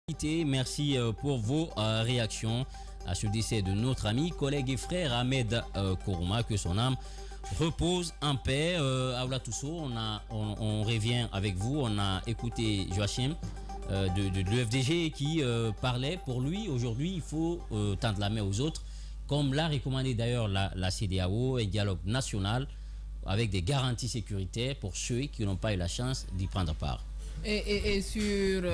Merci pour vos réactions à ce décès de notre ami, collègue et frère Ahmed Kourouma, que son âme repose en paix. Aoula Tousso, on revient avec vous. On a écouté Joachim de l'UFDG qui parlait pour lui. Aujourd'hui, il faut tendre la main aux autres, comme l'a recommandé d'ailleurs la CEDEAO, un dialogue national avec des garanties sécuritaires pour ceux qui n'ont pas eu la chance d'y prendre part. Et sur,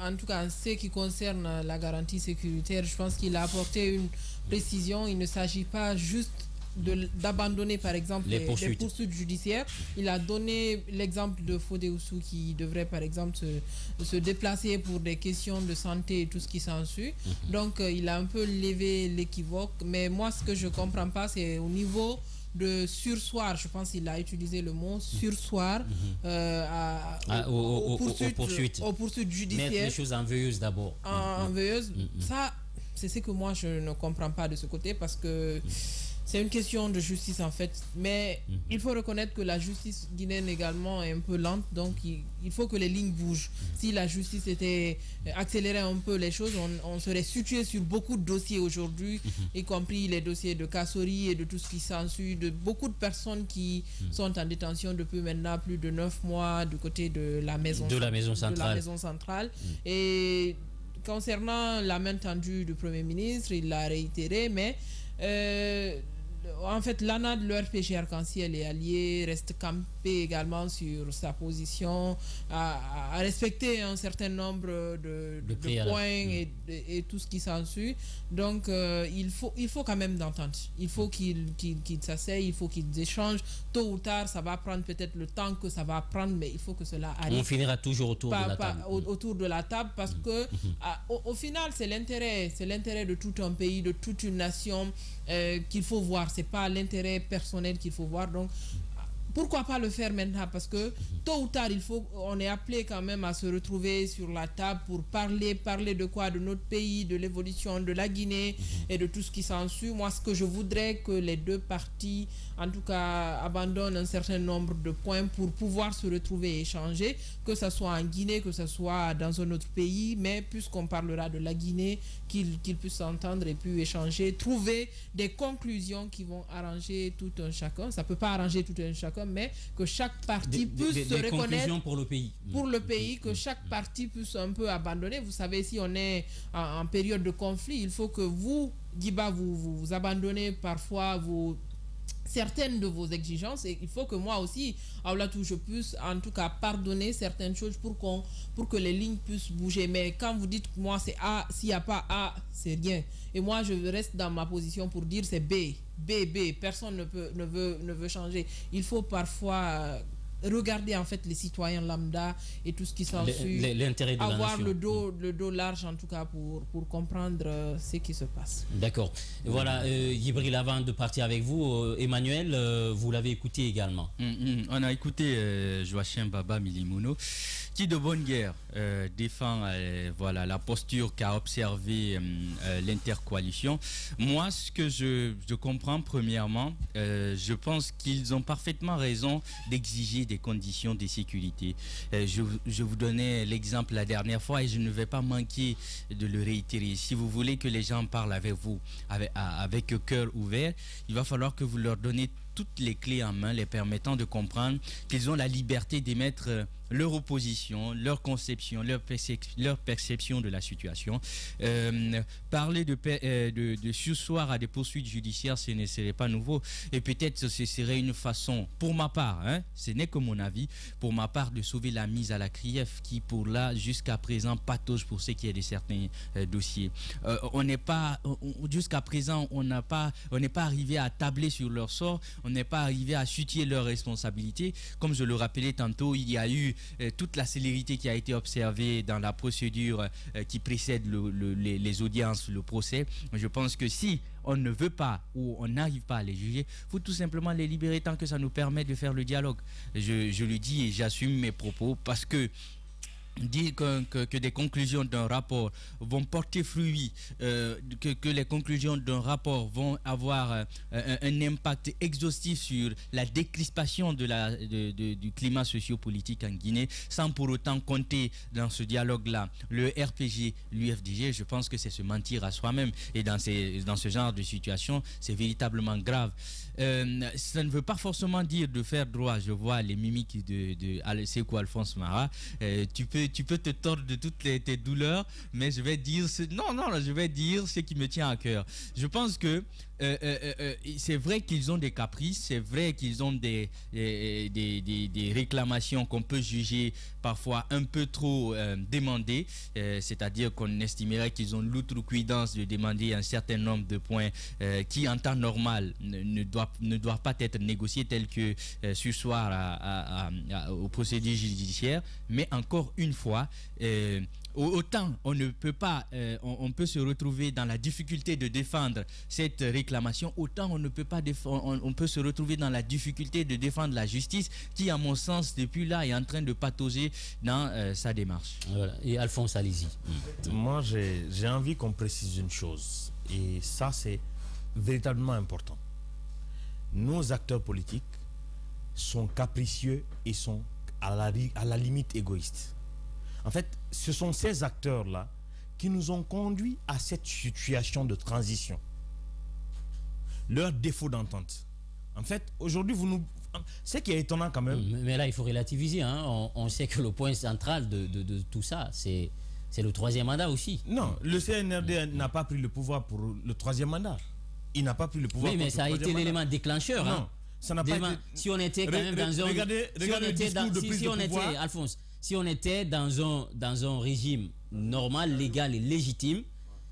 en tout cas, ce qui concerne la garantie sécuritaire, je pense qu'il a apporté une précision. Il ne s'agit pas juste d'abandonner, par exemple, les poursuites judiciaires. Il a donné l'exemple de Fodé Oussou qui devrait, par exemple, se déplacer pour des questions de santé et tout ce qui s'ensuit. Donc, il a un peu levé l'équivoque. Mais moi, ce que je ne comprends pas, c'est au niveau de sursoir, je pense qu'il a utilisé le mot sursoir aux poursuites judiciaires. Mettre les choses en veilleuse d'abord. En veilleuse, ça, c'est ce que moi je ne comprends pas de ce côté parce que c'est une question de justice en fait. Mais il faut reconnaître que la justice guinéenne également est un peu lente, donc il faut que les lignes bougent. Si la justice était accélérait un peu les choses, on serait situé sur beaucoup de dossiers aujourd'hui, y compris les dossiers de Kassori et de tout ce qui s'ensuit, de beaucoup de personnes qui sont en détention depuis maintenant plus de 9 mois du côté de la maison centrale. Et concernant la main tendue du Premier ministre, il l'a réitéré, mais en fait, l'ANAD, le RPG Arc-en-Ciel et Allié reste campé également sur sa position, à respecter un certain nombre de points et tout ce qui s'ensuit. Donc, il faut quand même d'entente. Il faut qu'ils s'asseyent, il faut qu'ils échangent. Tôt ou tard, ça va prendre peut-être le temps que ça va prendre, mais il faut que cela arrive. On finira toujours autour de la table. Autour de la table, parce que au final, c'est l'intérêt de tout un pays, de toute une nation qu'il faut voir. C'est pas l'intérêt personnel qu'il faut voir. Donc, pourquoi pas le faire maintenant? Parce que tôt ou tard, on est appelé quand même à se retrouver sur la table pour parler de quoi? De notre pays, de l'évolution de la Guinée et de tout ce qui s'ensuit. Moi, ce que je voudrais que les deux parties, en tout cas, abandonnent un certain nombre de points pour pouvoir se retrouver et échanger, que ce soit en Guinée, que ce soit dans un autre pays, mais puisqu'on parlera de la Guinée, qu'ils puissent s'entendre et puis échanger, trouver des conclusions qui vont arranger tout un chacun. Ça ne peut pas arranger tout un chacun, mais que chaque partie puisse se reconnaître pour le pays. Pour le pays, que chaque partie puisse un peu abandonner. Vous savez, si on est en période de conflit, il faut que vous, Guiba, vous abandonnez parfois certaines de vos exigences, et il faut que moi aussi, Aoulatou, je puisse en tout cas pardonner certaines choses pour que les lignes puissent bouger. Mais quand vous dites que moi c'est A, s'il n'y a pas A, c'est rien. Et moi je reste dans ma position pour dire c'est B. Personne ne veut changer. Il faut parfois regarder en fait les citoyens lambda et tout ce qui s'ensuit, l'intérêt de la avoir nation. le dos large en tout cas pour comprendre ce qui se passe. D'accord. Voilà, Yibril, avant de partir avec vous, Emmanuel, vous l'avez écouté également. On a écouté Joachim Baba Milimono qui de bonne guerre défend voilà, la posture qu'a observé l'intercoalition. Moi, ce que je comprends premièrement, je pense qu'ils ont parfaitement raison d'exiger des conditions de sécurité. Je vous donnais l'exemple la dernière fois et je ne vais pas manquer de le réitérer. Si vous voulez que les gens parlent avec vous, avec cœur ouvert, il va falloir que vous leur donnez toutes les clés en main, les permettant de comprendre qu'ils ont la liberté d'émettre leur opposition, leur conception, leur perception de la situation. Parler de sursoir à des poursuites judiciaires, ce ne serait pas nouveau. Et peut-être ce serait une façon, pour ma part, ce n'est que mon avis, pour ma part, de sauver la mise à la CRIEF qui, pour là, jusqu'à présent, patauge pour ce qui est de certains dossiers. Jusqu'à présent, on n'est pas arrivé à tabler sur leur sort, on n'est pas arrivé à situer leurs responsabilités. Comme je le rappelais tantôt, il y a eu toute la célérité qui a été observée dans la procédure qui précède les audiences, le procès. Je pense que si on ne veut pas ou on n'arrive pas à les juger, il faut tout simplement les libérer tant que ça nous permet de faire le dialogue. Je le dis et j'assume mes propos parce que dire que des conclusions d'un rapport vont porter fruit, que les conclusions d'un rapport vont avoir un impact exhaustif sur la décrispation du climat sociopolitique en Guinée, sans pour autant compter dans ce dialogue-là le RPG, l'UFDG, je pense que c'est se mentir à soi-même. Et dans ce genre de situation, c'est véritablement grave. Ça ne veut pas forcément dire de faire droit. Je vois les mimiques de Sékou Alphonse Mara. Tu peux te tordre de toutes tes douleurs, mais je vais dire je vais dire ce qui me tient à cœur. Je pense que c'est vrai qu'ils ont des caprices, c'est vrai qu'ils ont des réclamations qu'on peut juger parfois un peu trop demandées, c'est-à-dire qu'on estimerait qu'ils ont l'outrecuidance de demander un certain nombre de points qui en temps normal ne doivent pas être négociés tels que sursoir au procédé judiciaire. Mais encore une fois, autant on ne peut pas, on peut se retrouver dans la difficulté de défendre cette réclamation, autant on ne peut pas on peut se retrouver dans la difficulté de défendre la justice qui, à mon sens, depuis là, est en train de patauger dans sa démarche. Voilà. Et Alphonse, allez-y. Moi, j'ai envie qu'on précise une chose, et ça, c'est véritablement important. Nos acteurs politiques sont capricieux et sont à la limite égoïstes. En fait, ce sont ces acteurs-là qui nous ont conduits à cette situation de transition. Leur défaut d'entente. En fait, aujourd'hui, ce qui est étonnant quand même... Mais là, il faut relativiser. Hein. On sait que le point central de tout ça, c'est le troisième mandat aussi. Non, le CNRD n'a pas pris le pouvoir pour le troisième mandat. Il n'a pas pris le pouvoir pour le troisième mandat. Oui, mais ça a été l'élément déclencheur. Non, hein. Ça n'a pas été... Si on était quand même dans un... Regardez le discours de prise de pouvoir. Alphonse, si on était dans un régime normal, légal et légitime,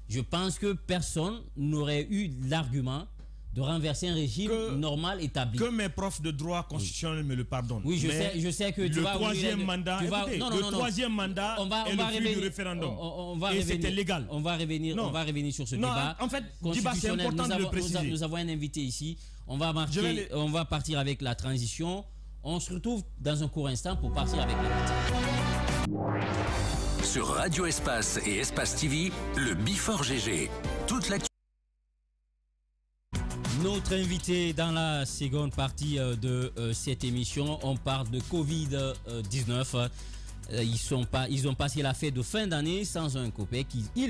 je pense que personne n'aurait eu l'argument de renverser un régime normal établi. Que mes profs de droit constitutionnel me le pardonnent. Oui, je sais que tu vas... Le troisième mandat, le troisième mandat est le fruit du référendum. Et c'était légal. On va revenir sur ce débat. En fait, Diba, c'est important de le préciser. Nous avons un invité ici. On va partir avec la transition. On se retrouve dans un court instant pour partir avec l'invité. Sur Radio Espace et Espace TV, le Before GG. Toute l'actu. Notre invité dans la seconde partie de cette émission, on parle de Covid-19. Ils ont passé la fête de fin d'année sans un copec.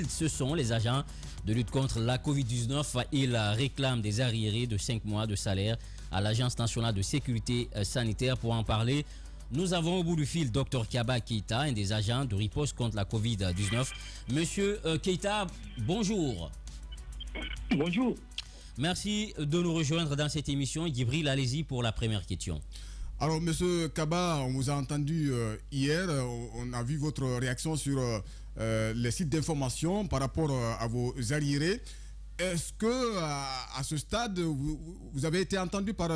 Ce sont les agents de lutte contre la Covid-19. Ils réclament des arriérés de 5 mois de salaire à l'Agence nationale de sécurité sanitaire. Pour en parler, nous avons au bout du fil Dr Kaba Keita, un des agents de riposte contre la Covid-19. Monsieur Keita, bonjour. Bonjour. Merci de nous rejoindre dans cette émission. Djibril, allez-y pour la première question. Alors, monsieur Kaba, on vous a entendu hier, on a vu votre réaction sur les sites d'information par rapport à vos arriérés. Est-ce que à ce stade, vous avez été entendu par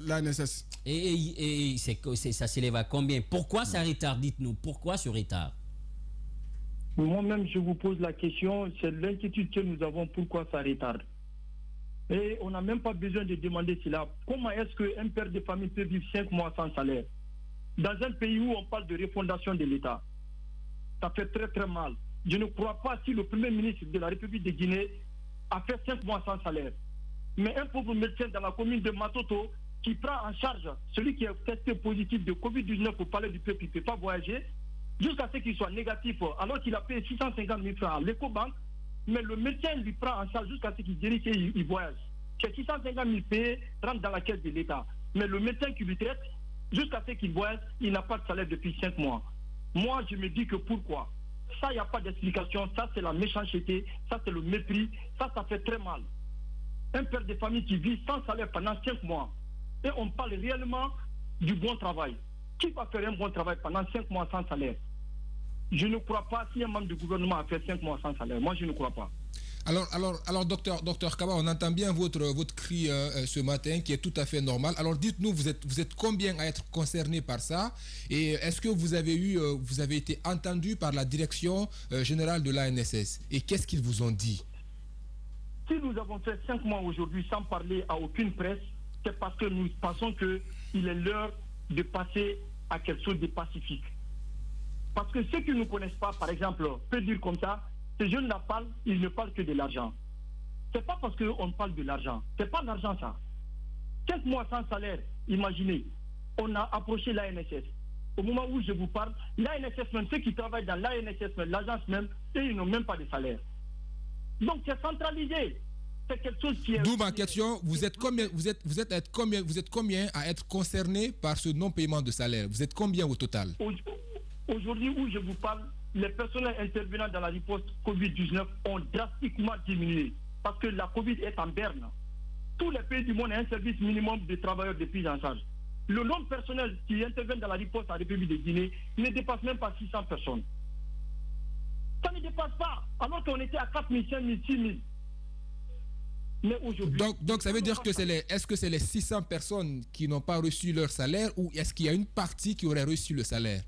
l'ANSS? Et ça s'élève à combien? Pourquoi ça retarde? Dites-nous, pourquoi ce retard? Moi-même, je vous pose la question, c'est l'inquiétude que nous avons, pourquoi ça retarde. Et on n'a même pas besoin de demander cela. Comment est-ce qu'un père de famille peut vivre 5 mois sans salaire? Dans un pays où on parle de refondation de l'État, ça fait très très mal. Je ne crois pas si le Premier ministre de la République de Guinée a fait 5 mois sans salaire. Mais un pauvre médecin dans la commune de Matoto qui prend en charge celui qui est testé positif de Covid-19 pour parler du peuple, il ne peut pas voyager, jusqu'à ce qu'il soit négatif, alors qu'il a payé 650 000 francs à l'Ecobank, mais le médecin lui prend en charge jusqu'à ce qu'il guérisse et il voyage. C'est 650 000 payés rentrent dans la caisse de l'État. Mais le médecin qui lui traite, jusqu'à ce qu'il voyage, il n'a pas de salaire depuis 5 mois. Moi, je me dis que pourquoi? Ça, il n'y a pas d'explication. Ça, c'est la méchanceté. Ça, c'est le mépris. Ça fait très mal. Un père de famille qui vit sans salaire pendant 5 mois. Et on parle réellement du bon travail. Qui va faire un bon travail pendant 5 mois sans salaire? Je ne crois pas si un membre du gouvernement a fait 5 mois sans salaire. Moi, je ne crois pas. Alors, docteur Kaba, on entend bien votre cri ce matin, qui est tout à fait normal. Alors, dites-nous, vous êtes combien à être concernés par ça? Et est-ce que vous avez été entendu par la direction générale de l'ANSS? Et qu'est-ce qu'ils vous ont dit? Si nous avons fait 5 mois aujourd'hui sans parler à aucune presse, c'est parce que nous pensons qu'il est l'heure de passer à quelque chose de pacifique. Parce que ceux qui ne connaissent pas, par exemple, peut dire comme ça, ces jeunes là parlent, ils ne parlent que de l'argent. C'est pas parce qu'on parle de l'argent. C'est pas l'argent ça. 5 mois sans salaire, imaginez, on a approché l'ANSS. Au moment où je vous parle, l'ANSS même, ceux qui travaillent dans l'ANSS même, l'agence même, eux, ils n'ont même pas de salaire. Donc c'est centralisé. C'est quelque chose qui est... D'où ma question, vous êtes combien à être concerné par ce non-paiement de salaire? Vous êtes combien au total? Aujourd'hui où je vous parle, les personnels intervenant dans la riposte Covid-19 ont drastiquement diminué parce que la Covid est en berne. Tous les pays du monde ont un service minimum de travailleurs de prise en charge. Le nombre de personnel qui intervient dans la riposte en République de Guinée ne dépasse même pas 600 personnes. Ça ne dépasse pas, alors qu'on était à 4 000, 5 000, 6 000. Mais aujourd'hui... Donc ça veut dire que est-ce que c'est les 600 personnes qui n'ont pas reçu leur salaire ou est-ce qu'il y a une partie qui aurait reçu le salaire?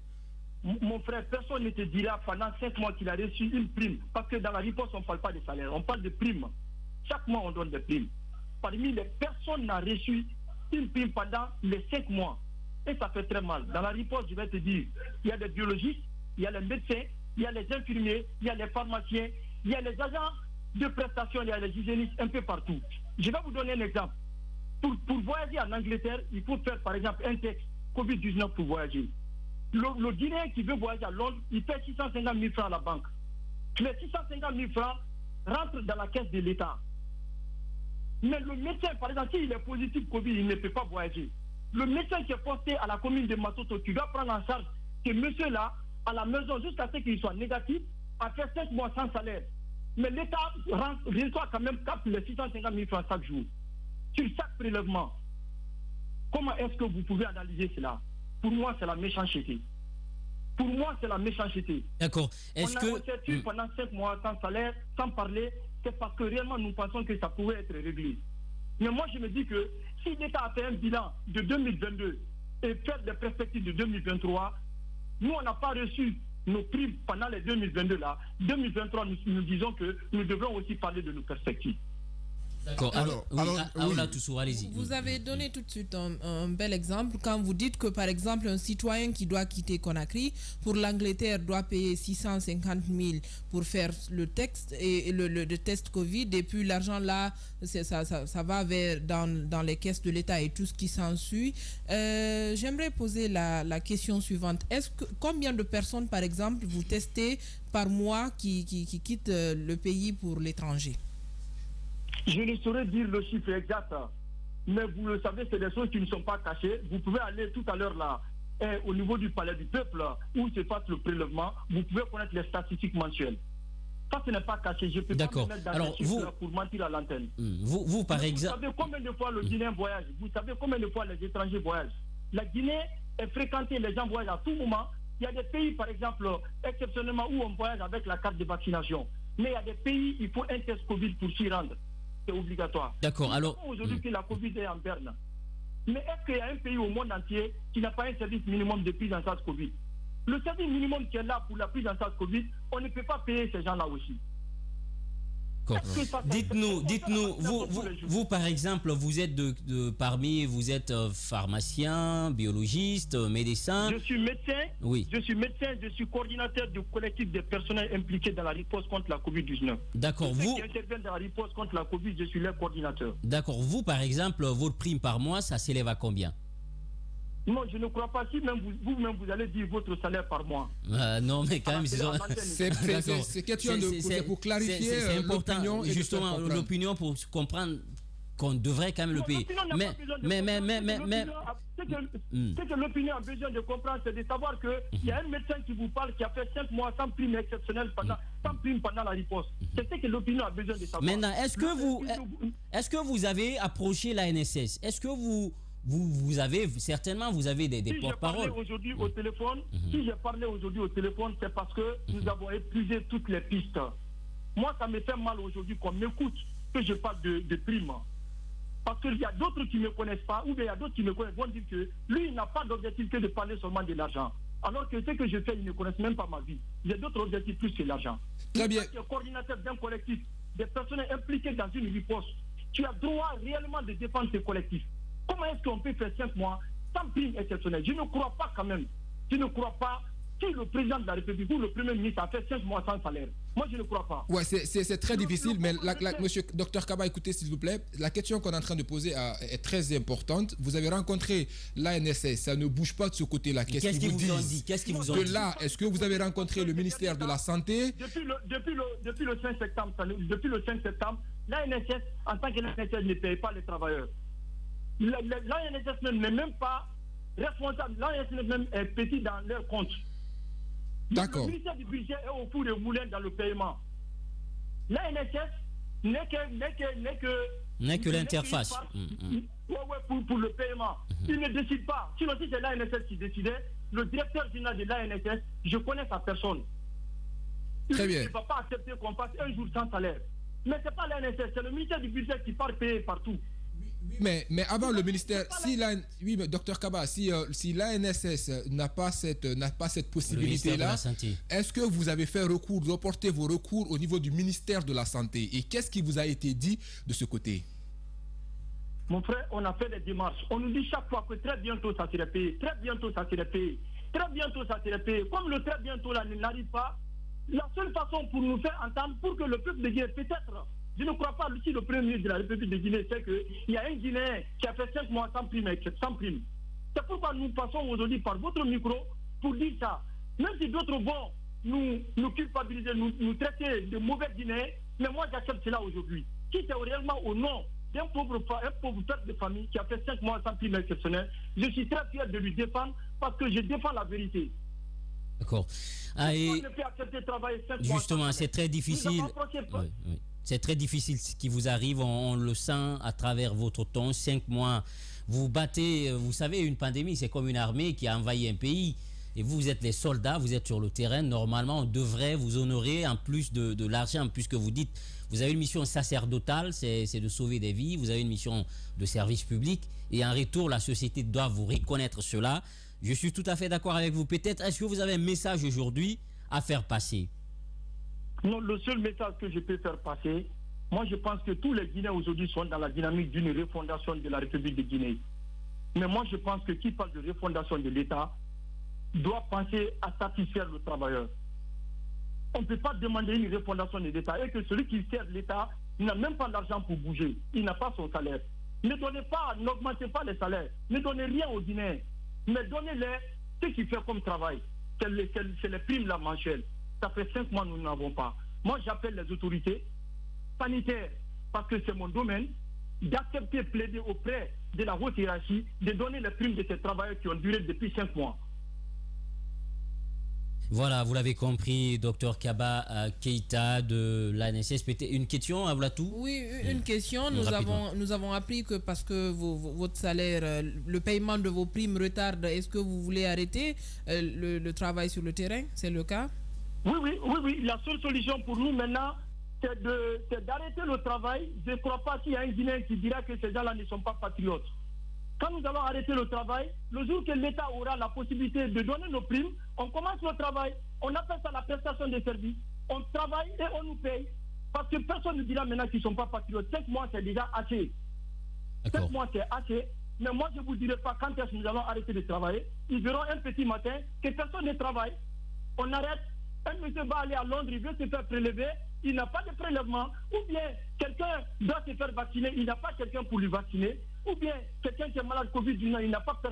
Mon frère, personne ne te dira pendant 5 mois qu'il a reçu une prime. Parce que dans la riposte, on ne parle pas de salaire, on parle de prime. Chaque mois, on donne des primes. Parmi les personnes n'a reçu une prime pendant les 5 mois. Et ça fait très mal. Dans la riposte, je vais te dire, il y a des biologistes, il y a les médecins, il y a les infirmiers, il y a les pharmaciens, il y a les agents de prestations, il y a les hygiénistes un peu partout. Je vais vous donner un exemple. Pour voyager en Angleterre, il faut faire par exemple un texte Covid-19 pour voyager. Le Guinéen qui veut voyager à Londres, il paie 650 000 francs à la banque. Les 650 000 francs rentrent dans la caisse de l'État. Mais le médecin, par exemple, s'il est positif Covid, il ne peut pas voyager. Le médecin qui est posté à la commune de Matoto, qui doit prendre en charge ce monsieur-là à la maison jusqu'à ce qu'il soit négatif, a fait 5 mois sans salaire. Mais l'État reçoit quand même cap les 650 000 francs chaque jour. Sur chaque prélèvement. Comment est-ce que vous pouvez analyser cela? Pour moi, c'est la méchanceté. Pour moi, c'est la méchanceté. D'accord. On a tué pendant 5 mois sans salaire, sans parler, c'est parce que réellement nous pensons que ça pouvait être réglé. Mais moi, je me dis que si l'État a fait un bilan de 2022 et fait des perspectives de 2023, nous, on n'a pas reçu nos primes pendant les 2022 là. 2023, nous disons que nous devrons aussi parler de nos perspectives. D'accord. Allez-y. Vous avez donné tout de suite un bel exemple quand vous dites que par exemple un citoyen qui doit quitter Conakry pour l'Angleterre doit payer 650 000 pour faire le texte et le test Covid et puis l'argent là ça va dans les caisses de l'État et tout ce qui s'ensuit. J'aimerais poser la question suivante. Combien de personnes par exemple vous testez par mois qui quittent le pays pour l'étranger? Je ne saurais dire le chiffre exact, mais vous le savez, c'est des choses qui ne sont pas cachées. Vous pouvez aller tout à l'heure là, au niveau du palais du peuple, où se passe le prélèvement, vous pouvez connaître les statistiques mensuelles. Ça, ce n'est pas caché. Je ne peux pas me mettre dans les chiffres pour mentir à l'antenne. Vous, par exemple... Vous savez combien de fois le Guinéen voyage? Vous savez combien de fois les étrangers voyagent? La Guinée est fréquentée, les gens voyagent à tout moment. Il y a des pays, par exemple, exceptionnellement, où on voyage avec la carte de vaccination. Mais il y a des pays, il faut un test Covid pour s'y rendre. C'est obligatoire. D'accord, alors... Aujourd'hui que la Covid est en berne. Mais est-ce qu'il y a un pays au monde entier qui n'a pas un service minimum de prise en charge Covid? Le service minimum qui est là pour la prise en charge Covid, on ne peut pas payer ces gens-là aussi. Dites-nous, vous par exemple, vous êtes vous êtes pharmacien, biologiste, médecin. Je suis médecin. Oui. Je suis médecin, je suis coordinateur du collectif des personnels impliqués dans la riposte contre la Covid-19. D'accord. Ceux qui interviennent dans la riposte contre la Covid, je suis leur coordinateur. D'accord. Vous par exemple, votre prime par mois, ça s'élève à combien? Non, je ne crois pas. Si même vous-même vous allez dire votre salaire par mois. Non, mais quand même, c'est question pour clarifier. C'est important, justement, l'opinion pour comprendre qu'on devrait quand même le payer. Ce que l'opinion a besoin de comprendre, c'est de savoir qu'il y a un médecin qui vous parle qui a fait 5 mois sans prime exceptionnelle sans prime pendant la riposte. C'est ce que l'opinion a besoin de savoir. Maintenant, est-ce que vous avez approché la NSS? Est-ce que vous avez certainement des porte-paroles. Si j'ai parlé aujourd'hui au téléphone, c'est parce que nous avons épuisé toutes les pistes. Moi, ça me fait mal aujourd'hui qu'on m'écoute que je parle de primes. Parce qu'il y a d'autres qui ne me connaissent pas, ou bien il y a d'autres qui me connaissent, vont dire que lui, il n'a pas d'objectif que de parler seulement de l'argent. Alors que ce que je fais, ils ne connaissent même pas ma vie. J'ai d'autres objectifs plus que l'argent. Très bien. Tu es coordinateur d'un collectif, des personnes impliquées dans une riposte. Tu as droit réellement de défendre ce collectif. Comment est-ce qu'on peut faire 5 mois sans prime exceptionnelle? Je ne crois pas quand même. Je ne crois pas si le président de la République ou le premier ministre a fait 5 mois sans salaire, moi je ne crois pas. Ouais, c'est très difficile, mais monsieur Dr Kaba, écoutez s'il vous plaît, la question qu'on est en train de poser est très importante. Vous avez rencontré l'ANSS, ça ne bouge pas de ce côté-là. Qu'est-ce qu'ils vous ont dit? Qu'est-ce qu'ils vous ont dit? De là, est-ce que vous avez rencontré le ministère de la Santé? Depuis le 5 septembre, l'ANSS, en tant que l'ANSS, ne paye pas les travailleurs. L'ANSS n'est même pas responsable, l'ANSS même est petit dans leur compte. D'accord. Le ministère du budget est au four et au moulin dans le paiement. L'ANSS n'est que l'interface. Pour le paiement. Il ne décide pas. Sinon, si c'est l'ANSS qui décidait, le directeur général de l'ANSS, je connais sa personne. Très bien. Il ne va pas accepter qu'on passe un jour sans salaire. Mais ce n'est pas l'ANSS, c'est le ministère du budget qui part payer partout. Mais avant le ministère, oui, mais Dr Kaba, si l'ANSS n'a pas cette possibilité-là, est-ce que vous avez fait recours, reporté vos recours au niveau du ministère de la Santé? Et qu'est-ce qui vous a été dit de ce côté? Mon frère, on a fait des démarches. On nous dit chaque fois que très bientôt ça serait payé. Très bientôt ça serait payé. Très bientôt ça serait payé. Comme le très bientôt là n'arrive pas, la seule façon pour nous faire entendre, pour que le peuple de Guinée, peut-être, je ne crois pas si le premier ministre de la République de Guinée sait qu'il y a un Guinéen qui a fait 5 mois sans prime. C'est pourquoi nous passons aujourd'hui par votre micro pour dire ça. Même si d'autres vont nous culpabiliser, nous traiter de mauvais Guinéens, mais moi j'accepte cela aujourd'hui. Si c'est réellement au nom d'un pauvre père de famille qui a fait 5 mois sans prime exceptionnelle, je suis très fier de lui défendre parce que je défends la vérité. D'accord. Justement, c'est très difficile. Oui. C'est très difficile ce qui vous arrive, on le sent à travers votre ton. 5 mois, vous battez, vous savez, une pandémie, c'est comme une armée qui a envahi un pays. Et vous êtes les soldats, vous êtes sur le terrain. Normalement, on devrait vous honorer en plus de l'argent, puisque vous dites, vous avez une mission sacerdotale, c'est de sauver des vies. Vous avez une mission de service public. Et en retour, la société doit vous reconnaître cela. Je suis tout à fait d'accord avec vous. Peut-être, est-ce que vous avez un message aujourd'hui à faire passer? Non, le seul message que je peux faire passer, moi je pense que tous les Guinéens aujourd'hui sont dans la dynamique d'une refondation de la République de Guinée. Mais moi je pense que qui parle de refondation de l'État doit penser à satisfaire le travailleur. On ne peut pas demander une refondation de l'État et que celui qui sert l'État n'a même pas d'argent pour bouger. Il n'a pas son salaire. N'augmentez pas les salaires. Ne donnez rien aux Guinéens. Mais donnez-les ce qu'il fait comme travail. C'est les primes la mensuelle. Ça fait 5 mois nous n'avons pas. Moi, j'appelle les autorités sanitaires, parce que c'est mon domaine, d'accepter, plaider auprès de la haute hiérarchie, de donner les primes de ces travailleurs qui ont duré depuis 5 mois. Voilà, vous l'avez compris, Dr Kaba Keïta de l'ANSS. Une question à Vlatou? Oui, une question. Nous avons appris que parce que votre salaire, le paiement de vos primes retarde, est-ce que vous voulez arrêter le travail sur le terrain? C'est le cas? Oui. La seule solution pour nous maintenant, c'est d'arrêter le travail. Je ne crois pas qu'il y a un Guinéen qui dira que ces gens-là ne sont pas patriotes. Quand nous allons arrêter le travail, le jour que l'État aura la possibilité de donner nos primes, on commence le travail. On appelle ça la prestation de services. On travaille et on nous paye. Parce que personne ne dira maintenant qu'ils ne sont pas patriotes. 5 mois, c'est déjà assez. 5 mois, c'est assez. Mais moi, je ne vous dirai pas quand est-ce que nous allons arrêter de travailler. Ils verront un petit matin que personne ne travaille. On arrête. Un monsieur va aller à Londres, il veut se faire prélever, il n'a pas de prélèvement. Ou bien quelqu'un doit se faire vacciner, il n'a pas quelqu'un pour lui vacciner. Ou bien quelqu'un qui est malade Covid-19,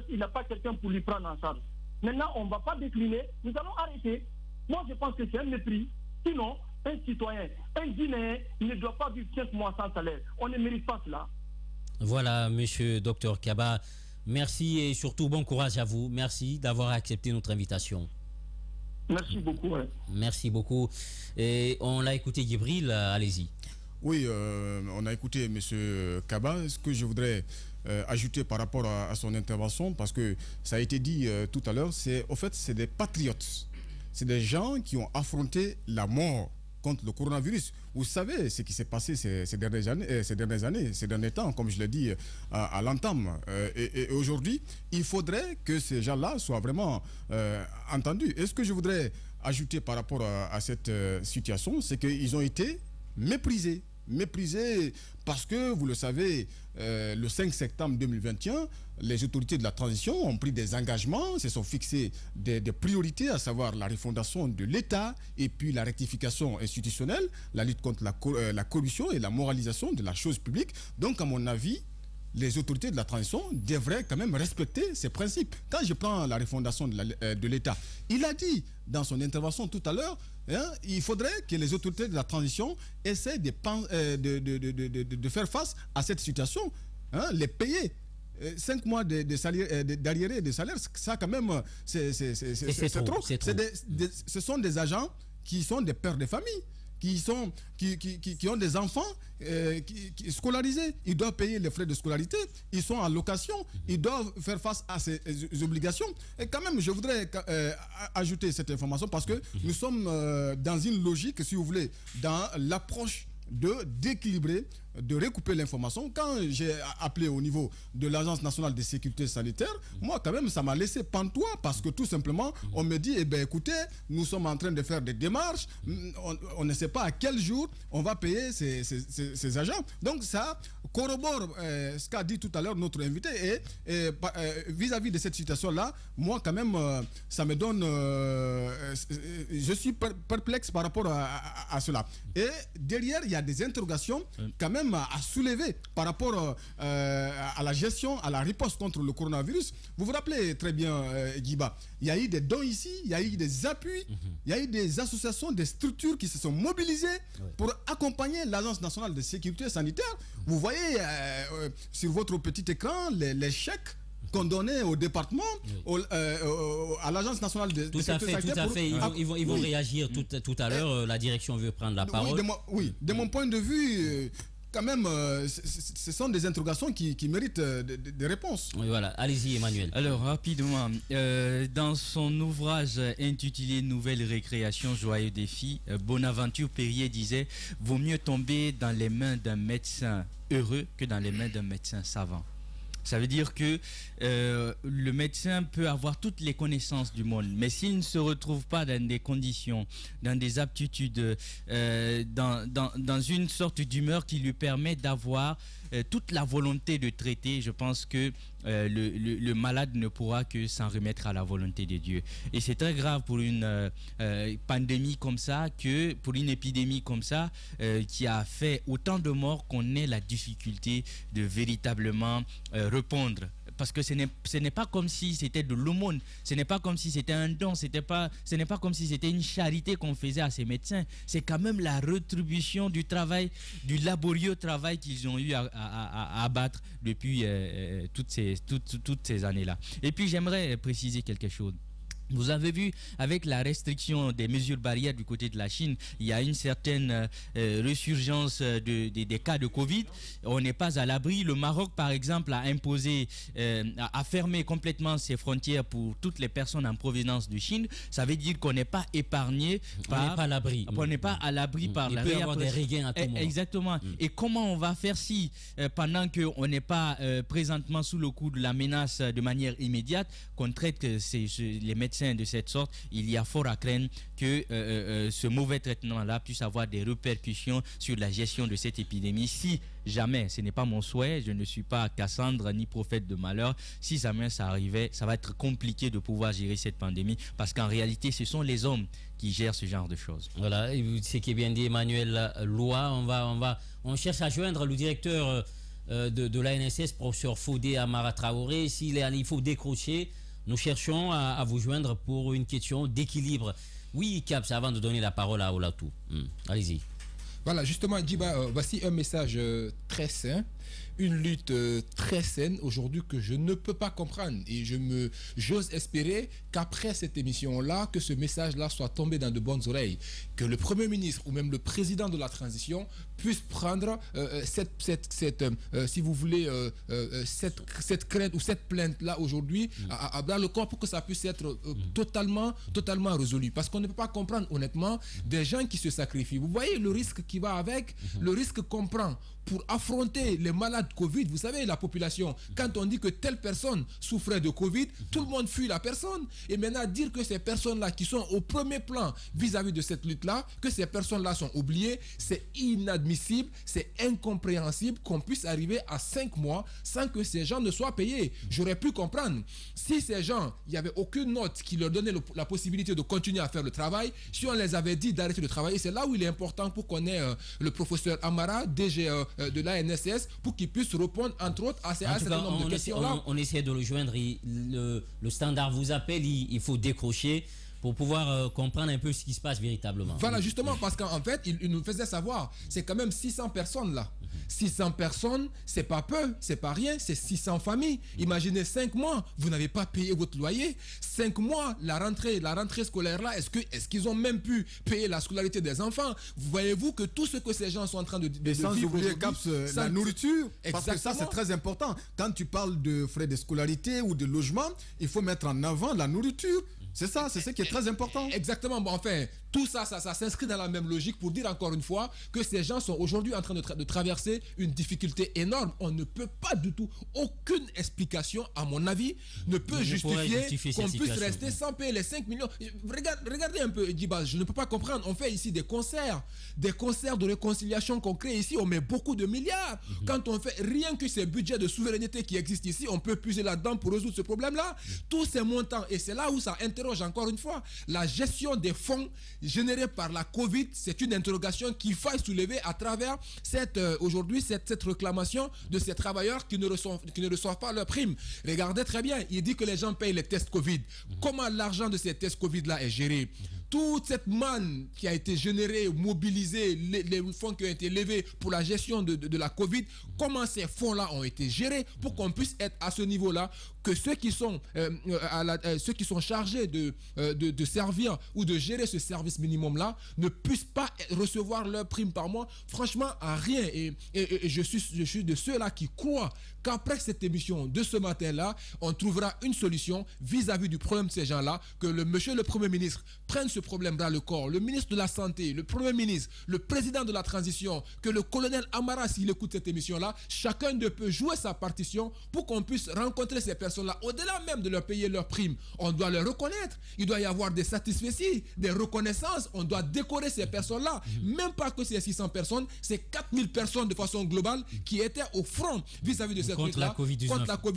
il n'a pas quelqu'un pour lui prendre en charge. Maintenant, on ne va pas décliner, nous allons arrêter. Moi, je pense que c'est un mépris. Sinon, un citoyen, un Guinéen ne doit pas vivre 5 mois sans salaire. On ne mérite pas cela. Voilà, monsieur Dr Kaba, merci et surtout bon courage à vous. Merci d'avoir accepté notre invitation. Merci beaucoup. Ouais. Merci beaucoup. Et on l'a écouté, Djibril, allez-y. Oui, on a écouté M. Kaba. Ce que je voudrais ajouter par rapport à son intervention, parce que ça a été dit tout à l'heure, c'est des patriotes. C'est des gens qui ont affronté la mort contre le coronavirus. Vous savez ce qui s'est passé ces derniers temps, comme je l'ai dit à l'entame. Et aujourd'hui, il faudrait que ces gens-là soient vraiment entendus. Et ce que je voudrais ajouter par rapport à cette situation, c'est qu'ils ont été méprisés. méprisé parce que, vous le savez, le 5 septembre 2021, les autorités de la transition ont pris des engagements, se sont fixés des priorités, à savoir la refondation de l'État et puis la rectification institutionnelle, la lutte contre la corruption et la moralisation de la chose publique. Donc, à mon avis, les autorités de la transition devraient quand même respecter ces principes. Quand je prends la refondation de l'État, il a dit dans son intervention tout à l'heure, il faudrait que les autorités de la transition essaient de faire face à cette situation, les payer. 5 mois d'arriérés de salaire, ça quand même, c'est trop. Ce sont des agents qui sont des pères de famille, qui ont des enfants scolarisés. Ils doivent payer les frais de scolarité, ils sont en location, ils doivent faire face à ces obligations. Et quand même, je voudrais ajouter cette information parce que nous sommes dans une logique, si vous voulez, dans l'approche d'équilibrer, de recouper l'information. Quand j'ai appelé au niveau de l'Agence nationale de sécurité sanitaire, moi quand même ça m'a laissé pantois parce que tout simplement on me dit, écoutez, nous sommes en train de faire des démarches, on ne sait pas à quel jour on va payer ces agents. Donc ça corrobore ce qu'a dit tout à l'heure notre invité et vis-à-vis de cette situation-là, moi quand même ça me donne je suis perplexe par rapport à cela. Et derrière il y a des interrogations quand même à soulever par rapport à la gestion, à la riposte contre le coronavirus. Vous vous rappelez très bien, Guiba, il y a eu des dons ici, il y a eu des appuis, il y a eu des associations, des structures qui se sont mobilisées pour accompagner l'Agence nationale de sécurité sanitaire. Vous voyez sur votre petit écran les chèques qu'on donnait au département, à l'Agence nationale de sécurité sanitaire. Tout à fait. Ils vont réagir tout à l'heure. La direction veut prendre la parole. De mon point de vue, quand même, ce sont des interrogations qui méritent des réponses. Oui, voilà. Allez-y, Emmanuel. Alors, rapidement, dans son ouvrage intitulé Nouvelle récréation, joyeux défi, Bonaventure Perrier disait « Vaut mieux tomber dans les mains d'un médecin heureux que dans les mains d'un médecin savant ». Ça veut dire que le médecin peut avoir toutes les connaissances du monde, mais s'il ne se retrouve pas dans des conditions, dans des aptitudes, dans une sorte d'humeur qui lui permet d'avoir toute la volonté de traiter, je pense que le malade ne pourra que s'en remettre à la volonté de Dieu. Et c'est très grave pour une pandémie comme ça, que pour une épidémie comme ça, qui a fait autant de morts, qu'on ait la difficulté de véritablement répondre. Parce que ce n'est pas comme si c'était de l'aumône, ce n'est pas comme si c'était un don, ce n'est pas comme si c'était une charité qu'on faisait à ces médecins. C'est quand même la rétribution du travail, du laborieux travail qu'ils ont eu à abattre depuis toutes ces années-là. Et puis j'aimerais préciser quelque chose. Vous avez vu, avec la restriction des mesures barrières du côté de la Chine, il y a une certaine résurgence des cas de Covid. On n'est pas à l'abri. Le Maroc, par exemple, a imposé, a fermé complètement ses frontières pour toutes les personnes en provenance de Chine. Ça veut dire qu'on n'est pas épargné par... On n'est pas à l'abri. On n'est pas à l'abri par la... Il peut y avoir des regains à tout moment. Exactement. Et comment on va faire si, pendant qu'on n'est pas présentement sous le coup de la menace de manière immédiate, qu'on traite les médecins de cette sorte, il y a fort à craindre que ce mauvais traitement-là puisse avoir des répercussions sur la gestion de cette épidémie. Si jamais, ce n'est pas mon souhait, je ne suis pas Cassandre ni prophète de malheur, si jamais ça arrivait, ça va être compliqué de pouvoir gérer cette pandémie, parce qu'en réalité, ce sont les hommes qui gèrent ce genre de choses. Voilà, ce qui est bien dit, Emmanuel Loa. On cherche à joindre le directeur de l'ANSS, professeur Fodé Amara Traoré. Il faut décrocher. Nous cherchons à vous joindre pour une question d'équilibre. Oui, Caps, avant de donner la parole à Olatou. Allez-y. Voilà, justement, Djiba, voici un message très sain, une lutte très saine aujourd'hui que je ne peux pas comprendre. Et j'ose espérer qu'après cette émission-là, que ce message-là soit tombé dans de bonnes oreilles. Que le Premier ministre ou même le président de la transition puisse prendre si vous voulez, cette crainte ou cette plainte-là aujourd'hui dans le corps pour que ça puisse être totalement résolu. Parce qu'on ne peut pas comprendre honnêtement des gens qui se sacrifient. Vous voyez le risque qui va avec, le risque qu'on prend pour affronter affronter les malades Covid. Vous savez, la population, quand on dit que telle personne souffrait de Covid, tout le monde fuit la personne. Et maintenant, dire que ces personnes-là qui sont au premier plan vis-à-vis de cette lutte-là, que ces personnes-là sont oubliées, c'est inadmissible, c'est incompréhensible qu'on puisse arriver à 5 mois sans que ces gens ne soient payés. J'aurais pu comprendre. Si ces gens, il n'y avait aucune note qui leur donnait la possibilité de continuer à faire le travail, si on les avait dit d'arrêter de travailler, c'est là où il est important pour qu'on ait le professeur Amara, DG de l'ANSS, pour qu'il puisse répondre, entre autres, à un certain nombre de questions-là. On essaie de le joindre. Le standard vous appelle, il faut décrocher pour pouvoir comprendre un peu ce qui se passe véritablement. Voilà, justement, parce qu'en fait, il nous faisait savoir, c'est quand même 600 personnes là. 600 personnes, c'est pas peu, c'est pas rien, c'est 600 familles. Imaginez 5 mois, vous n'avez pas payé votre loyer. 5 mois, la rentrée scolaire là, est-ce qu'ils ont même pu payer la scolarité des enfants? Voyez-vous que tout ce que ces gens sont en train de sans vivre oublier, Caps, la nourriture, parce que ça c'est très important. Quand tu parles de frais de scolarité ou de logement, il faut mettre en avant la nourriture. C'est ça, c'est ce qui est très important. Exactement. Bon, enfin, tout ça s'inscrit dans la même logique pour dire encore une fois que ces gens sont aujourd'hui en train de traverser une difficulté énorme. On ne peut pas du tout, aucune explication, à mon avis, ne peut justifier qu'on puisse rester sans payer les 5 millions. Regardez un peu, Djiba, je ne peux pas comprendre. On fait ici des concerts de réconciliation qu'on crée ici. On met beaucoup de milliards. Quand on fait rien que ces budgets de souveraineté qui existent ici, on peut puiser là-dedans pour résoudre ce problème-là. Tous ces montants, et c'est là où ça interroge encore une fois, la gestion des fonds générés par la Covid, c'est une interrogation qu'il faut soulever à travers aujourd'hui cette réclamation de ces travailleurs qui ne reçoivent pas leurs primes. Regardez très bien, il dit que les gens payent les tests Covid. Comment l'argent de ces tests Covid-là est géré? Toute cette manne qui a été générée, mobilisée, les fonds qui ont été levés pour la gestion de la Covid, comment ces fonds-là ont été gérés pour qu'on puisse être à ce niveau-là, que ceux qui sont chargés de servir ou de gérer ce service minimum-là ne puissent pas recevoir leur prime par mois, franchement, à rien. Et je suis de ceux-là qui croient qu'après cette émission de ce matin-là, on trouvera une solution vis-à-vis du problème de ces gens-là, que monsieur le Premier ministre prenne ce problème dans le corps, le ministre de la Santé, le Premier ministre, le président de la transition, que le colonel Amara, s'il écoute cette émission-là, chacun d'eux peut jouer sa partition pour qu'on puisse rencontrer ces personnes-là. Au-delà même de leur payer leurs primes, on doit les reconnaître. Il doit y avoir des satisfecits, des reconnaissances. On doit décorer ces personnes-là. Même pas que ces 600 personnes, c'est 4000 personnes de façon globale qui étaient au front vis-à-vis de cette lutte-là. Contre la Covid,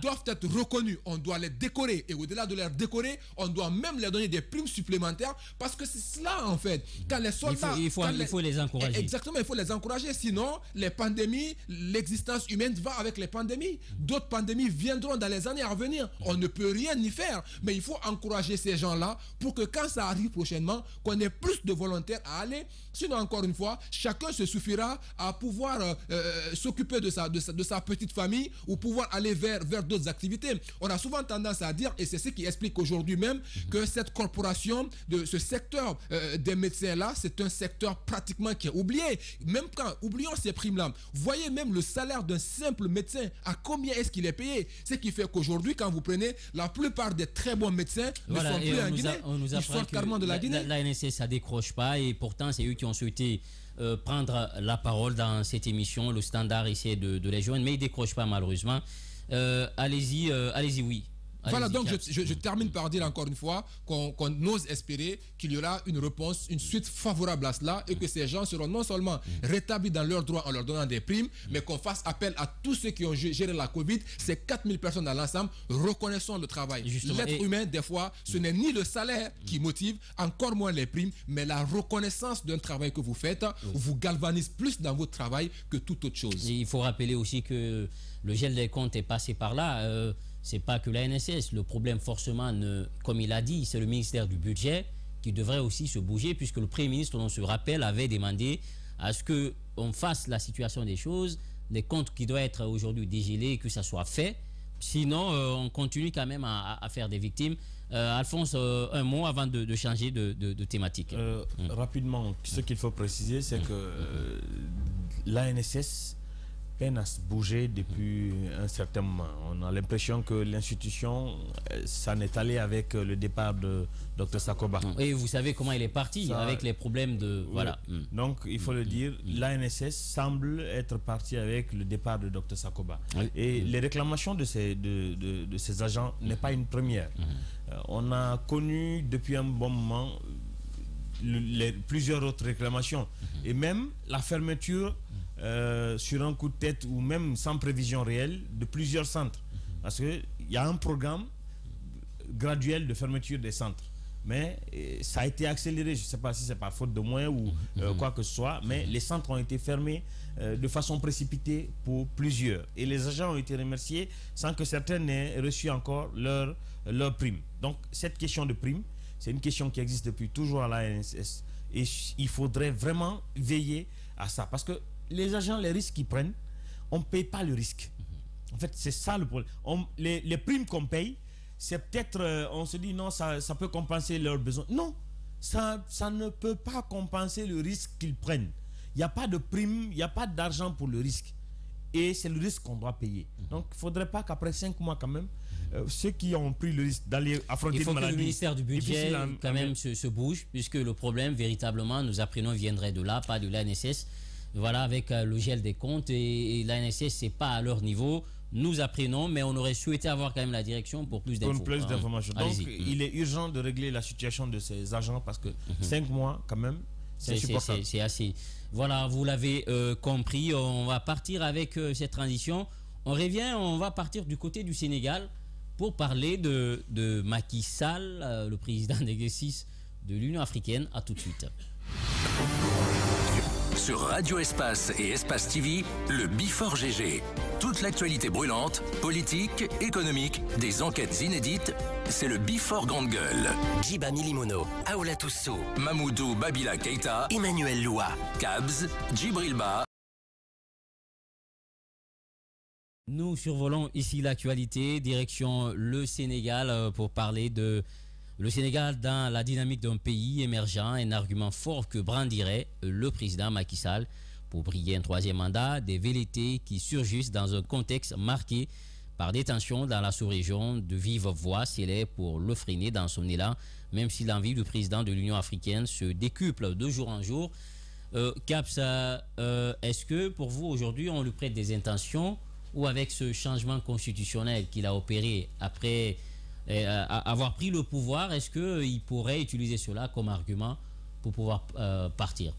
doivent être reconnus. On doit les décorer. Et au-delà de les décorer, on doit même leur donner des primes supplémentaires, parce que c'est cela en fait. Quand les soldats, il faut les encourager. Exactement, il faut les encourager. Sinon, les pandémies, l'existence humaine va avec les pandémies. D'autres pandémies viendront dans les années à venir. On ne peut rien y faire. Mais il faut encourager ces gens-là pour que quand ça arrive prochainement, qu'on ait plus de volontaires à aller. Sinon, encore une fois, chacun se suffira à pouvoir s'occuper de sa petite famille ou pouvoir aller vers d'autres activités. On a souvent tendance à dire, et c'est ce qui explique aujourd'hui même, que cette corporation, de ce secteur des médecins-là, c'est un secteur pratiquement qui est oublié. Même quand, oublions ces primes-là, voyez même le salaire d'un simple médecin, à combien est-ce qu'il est payé? Ce qui fait qu'aujourd'hui, quand vous prenez, la plupart des très bons médecins ne sont plus en Guinée. Ils sortent carrément de la Guinée. La NSS, ça décroche pas, et pourtant, c'est eux qui ont souhaité prendre la parole dans cette émission. Le standard essaie de les joindre, mais ils ne décrochent pas malheureusement. Allez-y, oui. Voilà, donc je termine par dire encore une fois qu'on ose espérer qu'il y aura une réponse, une suite favorable à cela, et que ces gens seront non seulement rétablis dans leurs droits en leur donnant des primes, mais qu'on fasse appel à tous ceux qui ont géré la Covid, ces 4000 personnes dans l'ensemble. Reconnaissons le travail. L'être humain, des fois, ce n'est ni le salaire qui motive, encore moins les primes, mais la reconnaissance d'un travail que vous faites vous galvanise plus dans votre travail que toute autre chose. Et il faut rappeler aussi que le gel des comptes est passé par là. C'est pas que la NSS. Le problème, forcément, comme il a dit, c'est le ministère du Budget qui devrait aussi se bouger, puisque le Premier ministre, on se rappelle, avait demandé à ce qu'on fasse la situation des choses, les comptes qui doivent être aujourd'hui dégelés, que ça soit fait. Sinon, on continue quand même à faire des victimes. Alphonse, un mot avant de changer de thématique. Rapidement, ce qu'il faut préciser, c'est que l'ANSS peine à se bouger depuis un certain moment. On a l'impression que l'institution, ça n'est allé avec le départ de Dr Sakoba. Et vous savez comment il est parti, Ça, avec les problèmes de... oui. Voilà. Donc, il faut le dire, l'ANSS semble être parti avec le départ de Dr Sakoba. Oui. Et les réclamations de ces agents n'est pas une première. On a connu depuis un bon moment plusieurs autres réclamations. Et même la fermeture sur un coup de tête ou même sans prévision réelle de plusieurs centres. Parce qu'il y a un programme graduel de fermeture des centres. Mais ça a été accéléré. Je ne sais pas si c'est par faute de moyens ou quoi que ce soit, mais les centres ont été fermés de façon précipitée pour plusieurs. Et les agents ont été remerciés sans que certains n'aient reçu encore leur prime. Donc cette question de prime, c'est une question qui existe depuis toujours à l'ANSS. Et il faudrait vraiment veiller à ça. Parce que les agents, les risques qu'ils prennent, on ne paye pas le risque. En fait, c'est ça le problème. Les primes qu'on paye, c'est peut-être, on se dit non, ça peut compenser leurs besoins. Non, ça ne peut pas compenser le risque qu'ils prennent. Il n'y a pas de prime, il n'y a pas d'argent pour le risque. Et c'est le risque qu'on doit payer. Donc, il ne faudrait pas qu'après 5 mois quand même, ceux qui ont pris le risque d'aller affronter une maladie... Il faut que le ministère du Budget quand même se bouge, puisque le problème, véritablement, nous apprenons, viendrait de là, pas de l'ANSS. Voilà, avec le gel des comptes, et l'ANSS, ce n'est pas à leur niveau. Nous apprenons, mais on aurait souhaité avoir quand même la direction pour plus d'informations. Donc, il est urgent de régler la situation de ces agents, parce que 5 mois, quand même, c'est insupportable. C'est assez... Voilà, vous l'avez compris, on va partir avec cette transition. On revient, on va partir du côté du Sénégal pour parler de Macky Sall, le président d'exercice de l'Union africaine. À tout de suite. Sur Radio Espace et Espace TV, le Before GG. Toute l'actualité brûlante, politique, économique, des enquêtes inédites, c'est le Before Grande Gueule. Djiba Milimono, Aoula Toussou, Mamoudou Babila Keïta, Emmanuel Loua, Kabz, Djibril Ba. Nous survolons ici l'actualité, direction le Sénégal pour parler de le Sénégal dans la dynamique d'un pays émergent, un argument fort que brandirait le président Macky Sall pour briller un troisième mandat, des velléités qui surgissent dans un contexte marqué par des tensions dans la sous-région, de vive voix célèbre pour le freiner dans son élan, même si l'envie du président de l'Union africaine se décuple de jour en jour. Kabz, est-ce que pour vous aujourd'hui on lui prête des intentions, ou avec ce changement constitutionnel qu'il a opéré après avoir pris le pouvoir, est-ce qu'il pourrait utiliser cela comme argument pour pouvoir partir?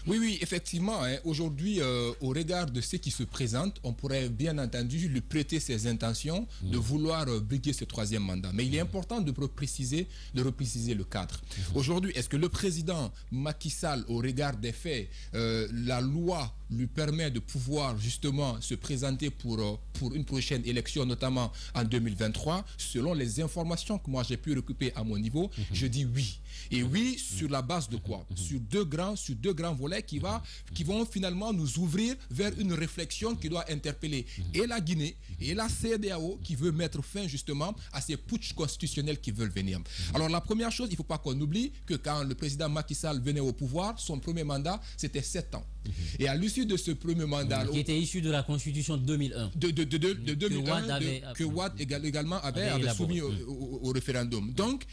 Oui, effectivement. Aujourd'hui, au regard de ce qui se présente, on pourrait bien entendu lui prêter ses intentions de vouloir briguer ce troisième mandat. Mais il est important de repréciser le cadre. Aujourd'hui, est-ce que le président Macky Sall, au regard des faits, la loi lui permet de pouvoir justement se présenter pour une prochaine élection, notamment en 2023? Selon les informations que moi j'ai pu récupérer à mon niveau, je dis oui. Et oui, sur la base de quoi? Sur deux grands volets qui vont finalement nous ouvrir vers une réflexion qui doit interpeller et la Guinée et la CEDEAO, qui veut mettre fin justement à ces putschs constitutionnels qui veulent venir. Alors la première chose, il ne faut pas qu'on oublie que quand le président Macky Sall venait au pouvoir, son premier mandat, c'était 7 ans. Et à l'issue de ce premier mandat... Qui était issu de la Constitution de 2001. De 2001, que Wade également avait soumis au référendum. Donc,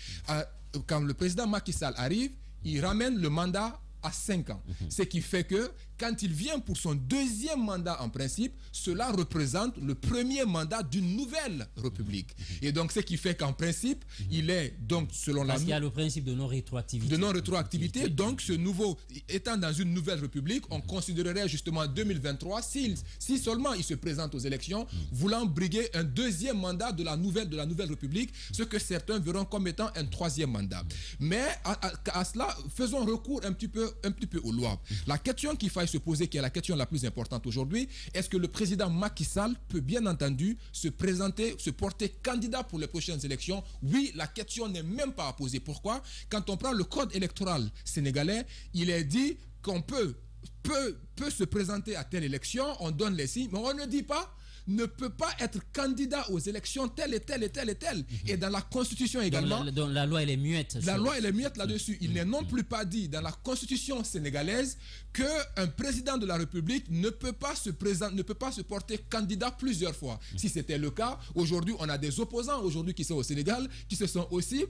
quand le président Macky Sall arrive, il ramène le mandat à 5 ans. Ce qui fait que quand il vient pour son deuxième mandat en principe, cela représente le premier mandat d'une nouvelle république. Et donc ce qui fait qu'en principe, il est donc selon Parce qu'il y a le principe de non-rétroactivité. De non-rétroactivité. Donc ce nouveau, étant dans une nouvelle république, on considérerait justement 2023, si seulement il se présente aux élections, voulant briguer un deuxième mandat de la nouvelle république, ce que certains verront comme étant un troisième mandat. Mais à cela, faisons recours un petit peu aux lois. La question qu'il faille se poser, qui est la question la plus importante aujourd'hui, est-ce que le président Macky Sall peut bien entendu se porter candidat pour les prochaines élections? Oui, la question n'est même pas à poser. Pourquoi? Quand on prend le code électoral sénégalais, il est dit qu'on peut se présenter à telle élection, on donne les signes, mais on ne dit pas ne peut pas être candidat aux élections telles et telles et telles et telles. Et dans la Constitution également... Donc la loi, elle est muette. La loi, elle est muette là-dessus. Il n'est non plus pas dit dans la Constitution sénégalaise qu'un président de la République ne peut pas se porter candidat plusieurs fois. Si c'était le cas, aujourd'hui, on a des opposants aujourd'hui qui sont au Sénégal, qui se sont aussi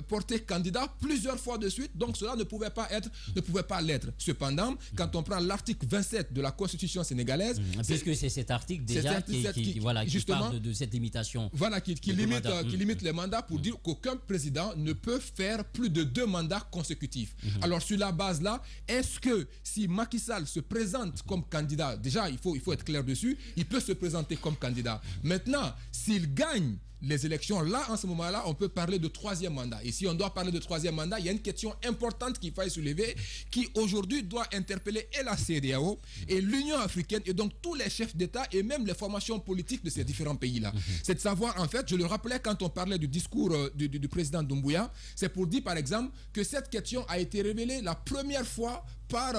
portés candidats plusieurs fois de suite. Donc cela ne pouvait pas l'être. Cependant, quand on prend l'article 27 de la Constitution sénégalaise... Puisque c'est cet article déjà qui parle de cette limitation. Voilà, qui limite les mandats pour dire qu'aucun président ne peut faire plus de 2 mandats consécutifs. Alors sur la base-là, est-ce que si Macky Sall se présente comme candidat, déjà il faut être clair dessus, il peut se présenter comme candidat. Maintenant, s'il gagne les élections, là, en ce moment-là, on peut parler de 3e mandat. Et si on doit parler de 3e mandat, il y a une question importante qu'il faille soulever, qui aujourd'hui doit interpeller et la CEDEAO et l'Union africaine, et donc tous les chefs d'État et même les formations politiques de ces différents pays-là. C'est de savoir, en fait, je le rappelais quand on parlait du discours du président Doumbouya, c'est pour dire, par exemple, que cette question a été révélée la première fois par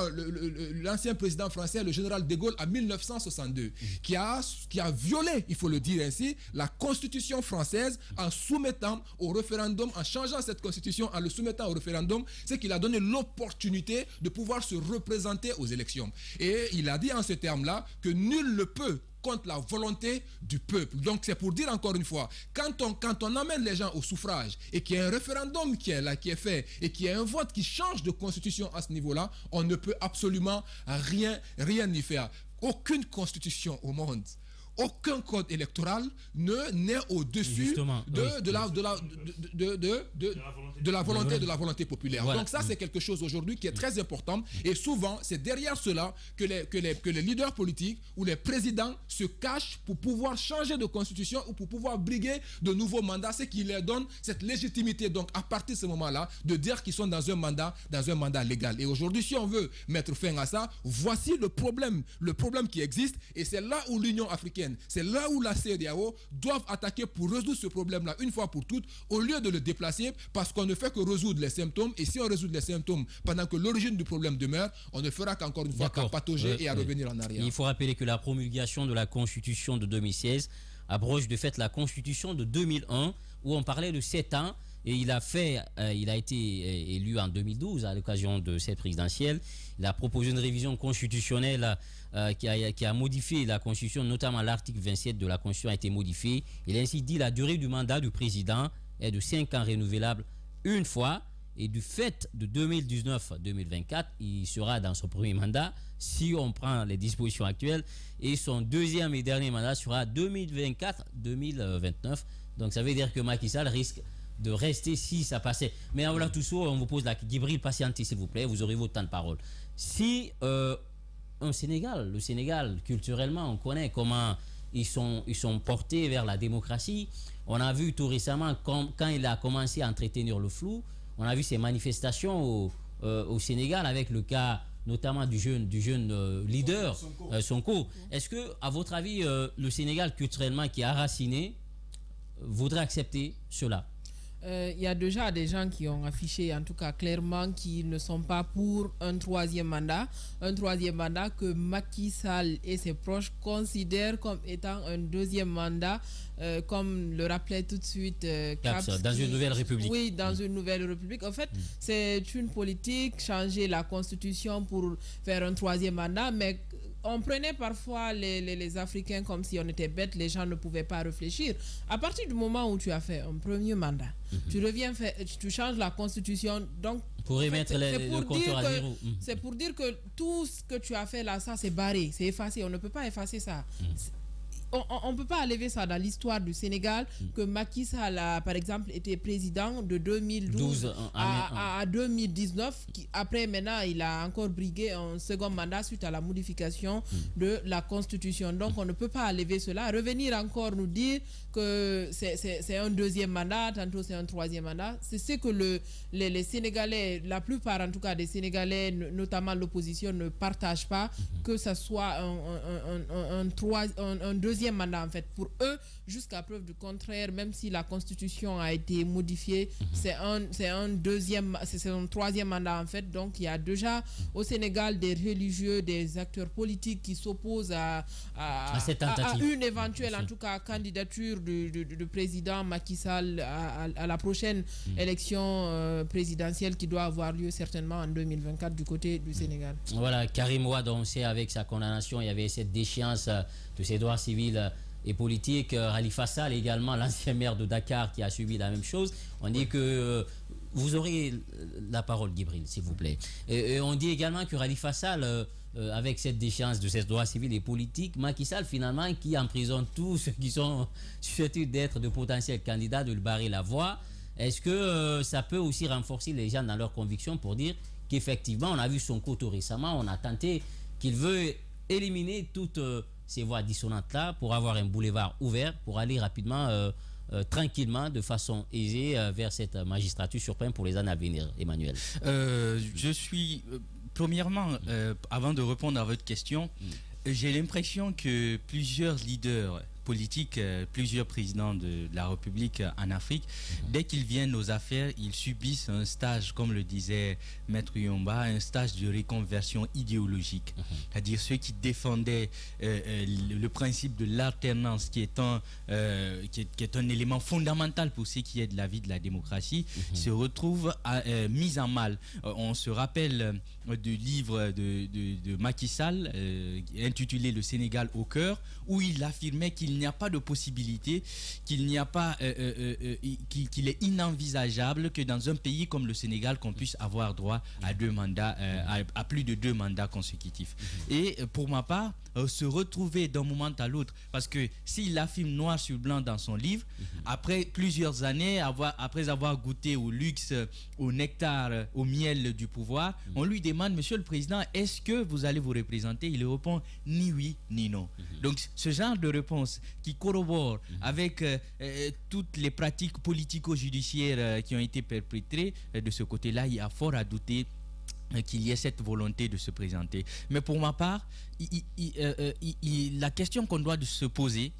l'ancien président français, le général de Gaulle, en 1962, qui a violé, il faut le dire ainsi, la Constitution française en soumettant au référendum, en changeant cette Constitution, en le soumettant au référendum, c'est qu'il a donné l'opportunité de pouvoir se représenter aux élections. Et il a dit en ces termes-là que nul ne peut contre la volonté du peuple. Donc c'est pour dire encore une fois, quand on amène les gens au suffrage et qu'il y a un référendum qui est fait et qu'il y a un vote qui change de constitution à ce niveau-là, on ne peut absolument rien y faire. Aucune constitution au monde, aucun code électoral n'est au-dessus de la volonté populaire. Voilà. Donc ça, c'est quelque chose aujourd'hui qui est très important. Et souvent, c'est derrière cela que les leaders politiques ou les présidents se cachent pour pouvoir changer de constitution ou pour pouvoir briguer de nouveaux mandats, ce qui leur donne cette légitimité, donc à partir de ce moment-là, de dire qu'ils sont dans un mandat légal. Et aujourd'hui, si on veut mettre fin à ça, voici le problème qui existe, et c'est là où l'Union africaine, c'est là où la CEDEAO doivent attaquer pour résoudre ce problème-là une fois pour toutes, au lieu de le déplacer, parce qu'on ne fait que résoudre les symptômes. Et si on résout les symptômes pendant que l'origine du problème demeure, on ne fera qu'encore une fois qu'à patauger et à revenir en arrière. Il faut rappeler que la promulgation de la Constitution de 2016 abroge de fait la Constitution de 2001, où on parlait de 7 ans. Et il a été élu en 2012 à l'occasion de cette présidentielle. Il a proposé une révision constitutionnelle qui a modifié la Constitution, notamment l'article 27 de la Constitution a été modifié. Il a ainsi dit la durée du mandat du président est de 5 ans renouvelable une fois. Et du fait de 2019 à 2024, il sera dans son premier mandat si on prend les dispositions actuelles. Et son deuxième et dernier mandat sera 2024-2029. Donc ça veut dire que Macky Sall risque de rester si ça passait. Mais voilà tout ça, on vous pose la Gibril, patientez s'il vous plaît, vous aurez votre temps de parole. Si le Sénégal, culturellement, on connaît comment ils sont portés vers la démocratie. On a vu tout récemment quand il a commencé à entretenir le flou, on a vu ces manifestations au Sénégal avec le cas notamment du jeune leader Sonko. Est-ce que, à votre avis, le Sénégal culturellement qui est enraciné voudrait accepter cela? Il y a déjà des gens qui ont affiché, en tout cas clairement, qu'ils ne sont pas pour un troisième mandat que Macky Sall et ses proches considèrent comme étant un deuxième mandat, comme le rappelait tout de suite Caps, dans une nouvelle république. Oui, dans une nouvelle république. En fait, c'est une politique, changer la constitution pour faire un troisième mandat, mais on prenait parfois les Africains comme si on était bêtes, les gens ne pouvaient pas réfléchir. À partir du moment où tu as fait un premier mandat, tu changes la constitution, donc pour remettre le compteur à zéro. C'est pour dire que tout ce que tu as fait là, ça c'est barré, c'est effacé, on ne peut pas effacer ça. On ne peut pas enlever ça dans l'histoire du Sénégal, que Macky Sall a, par exemple, été président de 2012 à 2019. Après, maintenant, il a encore brigué un second mandat suite à la modification de la Constitution. Donc, on ne peut pas enlever cela. Revenir encore nous dire que c'est un deuxième mandat, tantôt c'est un troisième mandat. C'est ce que les Sénégalais, la plupart en tout cas des Sénégalais, notamment l'opposition, ne partagent pas, que ce soit un deuxième deuxième mandat en fait. Pour eux, jusqu'à preuve du contraire, même si la constitution a été modifiée, c'est un troisième mandat en fait. Donc il y a déjà au Sénégal des religieux, des acteurs politiques qui s'opposent à une éventuelle en tout cas candidature du président Macky Sall à la prochaine élection présidentielle qui doit avoir lieu certainement en 2024 du côté du Sénégal. Voilà, Karim Wade, on sait avec sa condamnation, il y avait cette déchéance de ses droits civils et politiques. Khalifa Sall également, l'ancien maire de Dakar qui a subi la même chose. On dit que vous aurez la parole, Djibril, s'il vous plaît. Et on dit également que Khalifa Sall, avec cette déchéance de ses droits civils et politiques, Macky Sall finalement qui emprisonne tous ceux qui sont susceptibles d'être de potentiels candidats, de lui barrer la voie. Est-ce que ça peut aussi renforcer les gens dans leurs convictions pour dire qu'effectivement, on a vu Sonko tout récemment, on a tenté qu'il veut éliminer toutes ces voies dissonantes-là pour avoir un boulevard ouvert, pour aller rapidement, tranquillement, de façon aisée vers cette magistrature suprême pour les années à venir, Emmanuel? Je suis, premièrement, avant de répondre à votre question, j'ai l'impression que plusieurs leaders politiques, plusieurs présidents de la République en Afrique, dès qu'ils viennent aux affaires, ils subissent un stage, comme le disait Maître Yomba, un stage de reconversion idéologique. C'est-à-dire ceux qui défendaient le principe de l'alternance, qui est un élément fondamental pour ce qui est de la vie de la démocratie, se retrouvent mis en mal. On se rappelle du livre de Macky Sall, intitulé Le Sénégal au cœur, où il affirmait qu'il n'y a pas de possibilité, qu'il n'y a pas, qu'il est inenvisageable que dans un pays comme le Sénégal, qu'on puisse avoir droit à deux mandats, à plus de 2 mandats consécutifs. Et pour ma part, se retrouver d'un moment à l'autre, parce que s'il affirme noir sur blanc dans son livre, après plusieurs années, après avoir goûté au luxe, au nectar, au miel du pouvoir, on lui demande, Monsieur le Président, est-ce que vous allez vous représenter? Il répond ni oui ni non. Donc ce genre de réponse qui corrobore avec toutes les pratiques politico-judiciaires qui ont été perpétrées, de ce côté-là, il y a fort à douter qu'il y ait cette volonté de se présenter. Mais pour ma part, la question qu'on doit se poser,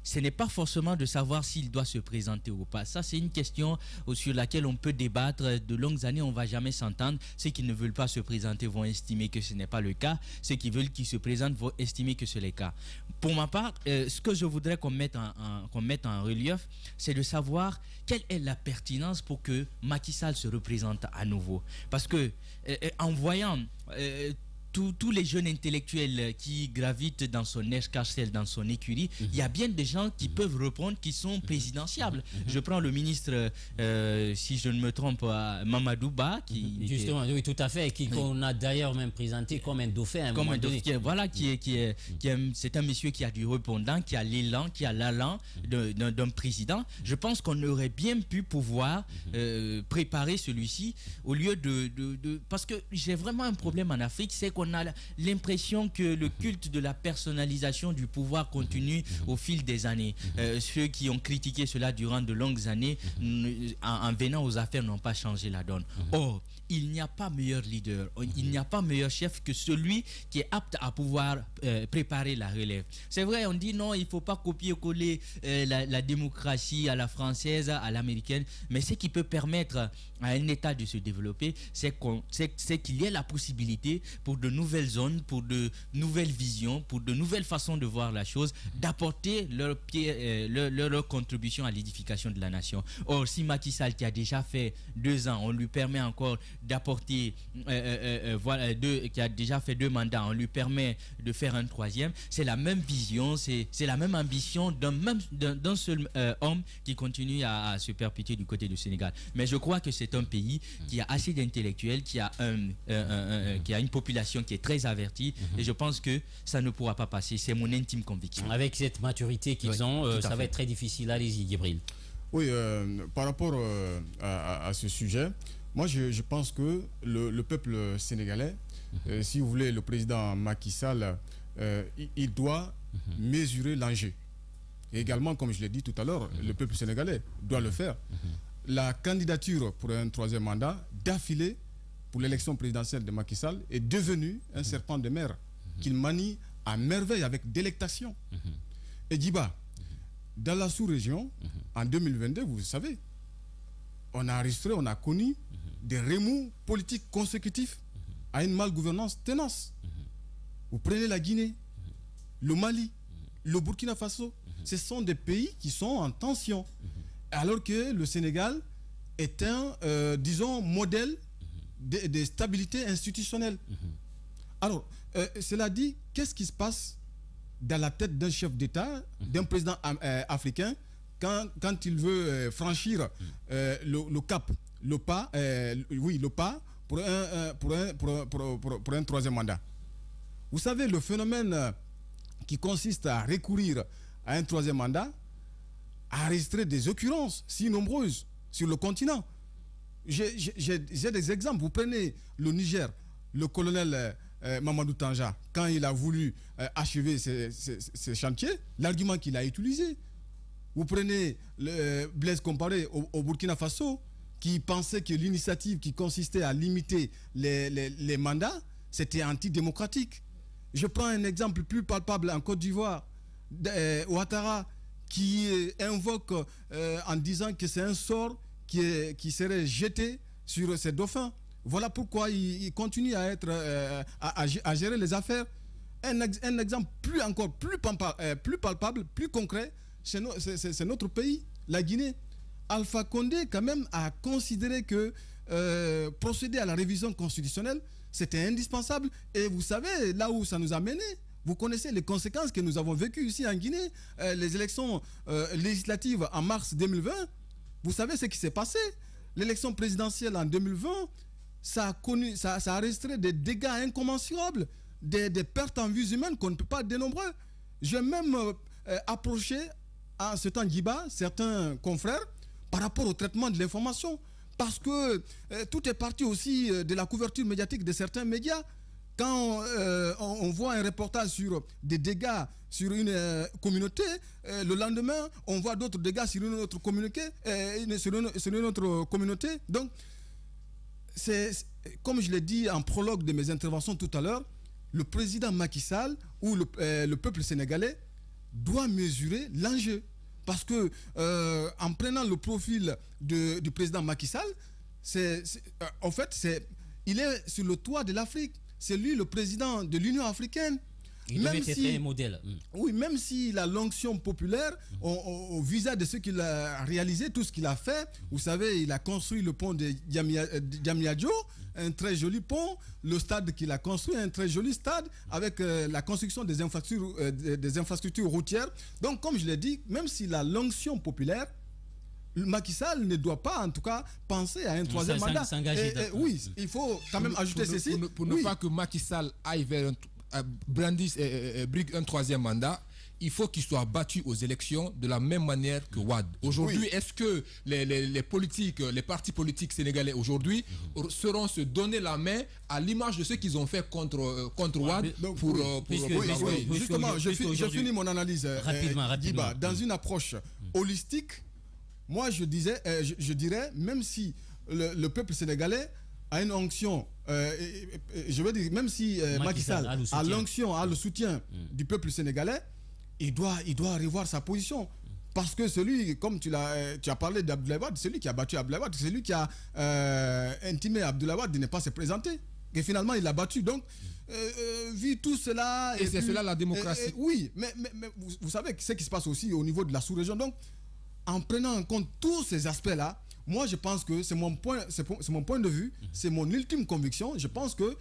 ce n'est pas forcément de savoir s'il doit se présenter ou pas. Ça, c'est une question sur laquelle on peut débattre de longues années. On ne va jamais s'entendre. Ceux qui ne veulent pas se présenter vont estimer que ce n'est pas le cas. Ceux qui veulent qu'il se présente vont estimer que c'est le cas. Pour ma part, ce que je voudrais qu'on mette en relief, c'est de savoir quelle est la pertinence pour que Macky Sall se représente à nouveau. Parce que en voyant tous les jeunes intellectuels qui gravitent dans son escarcelle, dans son écurie, il y a bien des gens qui peuvent répondre, qui sont présidentiables. Je prends le ministre, si je ne me trompe, Mamadou Ba, qui justement, oui, tout à fait, qu'on a d'ailleurs même présenté comme un dauphin à un moment donné. C'est un monsieur qui a du répondant, qui a l'élan, qui a l'allant d'un président. Je pense qu'on aurait bien pu pouvoir préparer celui-ci au lieu de parce que j'ai vraiment un problème en Afrique, c'est qu'on a l'impression que le culte de la personnalisation du pouvoir continue au fil des années. Ceux qui ont critiqué cela durant de longues années, en venant aux affaires, n'ont pas changé la donne. Or, il n'y a pas meilleur leader, il n'y a pas meilleur chef que celui qui est apte à pouvoir préparer la relève. C'est vrai, on dit non, il ne faut pas copier-coller la démocratie à la française, à l'américaine, mais ce qui peut permettre à un État de se développer, c'est qu'il y ait la possibilité pour de nouvelles zones, pour de nouvelles visions, pour de nouvelles façons de voir la chose, d'apporter leur contribution à l'édification de la nation. Or, si Macky Sall, qui a déjà fait 2 ans, on lui permet encore d'apporter, qui a déjà fait 2 mandats, on lui permet de faire un 3e, c'est la même vision, c'est la même ambition d'un seul homme qui continue à se perpétuer du côté du Sénégal. Mais je crois que c'est un pays qui a assez d'intellectuels, qui a une population qui est très avertie, et je pense que ça ne pourra pas passer. C'est mon intime conviction. Avec cette maturité qu'ils ont, ça va être très difficile. Allez-y, Djibril. Oui, par rapport à ce sujet, moi je pense que le peuple sénégalais, si vous voulez, le président Macky Sall, il doit mesurer l'enjeu. Et également, comme je l'ai dit tout à l'heure, le peuple sénégalais doit le faire. La candidature pour un 3e mandat d'affilée pour l'élection présidentielle de Macky Sall est devenue un serpent de mer qu'il manie à merveille avec délectation. Et Djiba, dans la sous-région, en 2022, vous savez, on a connu des remous politiques consécutifs à une malgouvernance tenace. Vous prenez la Guinée, le Mali, le Burkina Faso, ce sont des pays qui sont en tension. Alors que le Sénégal est un, disons, modèle de stabilité institutionnelle. Alors, cela dit, qu'est-ce qui se passe dans la tête d'un chef d'État, d'un président africain, quand il veut franchir le cap, le pas pour un troisième mandat? Vous savez, le phénomène qui consiste à recourir à un troisième mandat a enregistré des occurrences si nombreuses sur le continent. J'ai des exemples. Vous prenez le Niger, le colonel Mamadou Tanja, quand il a voulu achever ses chantiers, l'argument qu'il a utilisé. Vous prenez Blaise Compaoré au Burkina Faso, qui pensait que l'initiative qui consistait à limiter les mandats, c'était antidémocratique. Je prends un exemple plus palpable en Côte d'Ivoire, Ouattara, qui invoque en disant que c'est un sort qui serait jeté sur ces dauphins. Voilà pourquoi il continue à gérer les affaires. Un exemple plus palpable, plus concret, c'est notre pays, la Guinée. Alpha Condé, quand même, a considéré que procéder à la révision constitutionnelle, c'était indispensable. Et vous savez, là où ça nous a mené, vous connaissez les conséquences que nous avons vécues ici en Guinée. Les élections législatives en mars 2020, vous savez ce qui s'est passé. L'élection présidentielle en 2020, ça a enregistré des dégâts incommensurables, des pertes en vies humaines qu'on ne peut pas dénombrer. J'ai même approché à ce temps Djiba, certains confrères, par rapport au traitement de l'information. Parce que tout est parti aussi de la couverture médiatique de certains médias. Quand on voit un reportage sur des dégâts sur une communauté, le lendemain, on voit d'autres dégâts sur une autre communauté. Donc, comme je l'ai dit en prologue de mes interventions tout à l'heure, le président Macky Sall ou le peuple sénégalais doit mesurer l'enjeu. Parce que en prenant le profil du président Macky Sall, en fait, il est sur le toit de l'Afrique. C'est lui le président de l'Union africaine. Il devait être un modèle. Oui, même s'il a l'onction populaire, au visage de ce qu'il a réalisé, tout ce qu'il a fait. Vous savez, il a construit le pont de Diamniadio, un très joli pont. Le stade qu'il a construit, un très joli stade, avec la construction des infrastructures routières. Donc, comme je l'ai dit, même s'il a l'onction populaire, Macky Sall ne doit pas, en tout cas, penser à un troisième mandat. Oui, il faut quand même ajouter ceci. Pour ne pas que Macky Sall aille vers brandisse et brigue un troisième mandat, il faut qu'il soit battu aux élections de la même manière que Wade. Aujourd'hui, est-ce que les partis politiques sénégalais aujourd'hui seront se donner la main à l'image de ce qu'ils ont fait contre Wade Justement, je finis mon analyse rapidement. Dans une approche holistique, moi je dirais, même si le peuple sénégalais a une onction, je veux dire, même si Macky Sall a l'onction, a le soutien du peuple sénégalais, il doit revoir sa position. Parce que celui, comme tu as parlé d'Abdoulaye Wade, c'est lui qui a battu Abdoulaye Wade, c'est lui qui a intimé Abdoulaye Wade de ne pas se présenter. Et finalement, il l'a battu. Donc, vu tout cela... Et c'est cela la démocratie. Oui, mais vous savez ce qui se passe aussi au niveau de la sous-région. Donc, en prenant en compte tous ces aspects-là, moi, je pense que c'est mon point de vue, c'est mon ultime conviction. Je pense que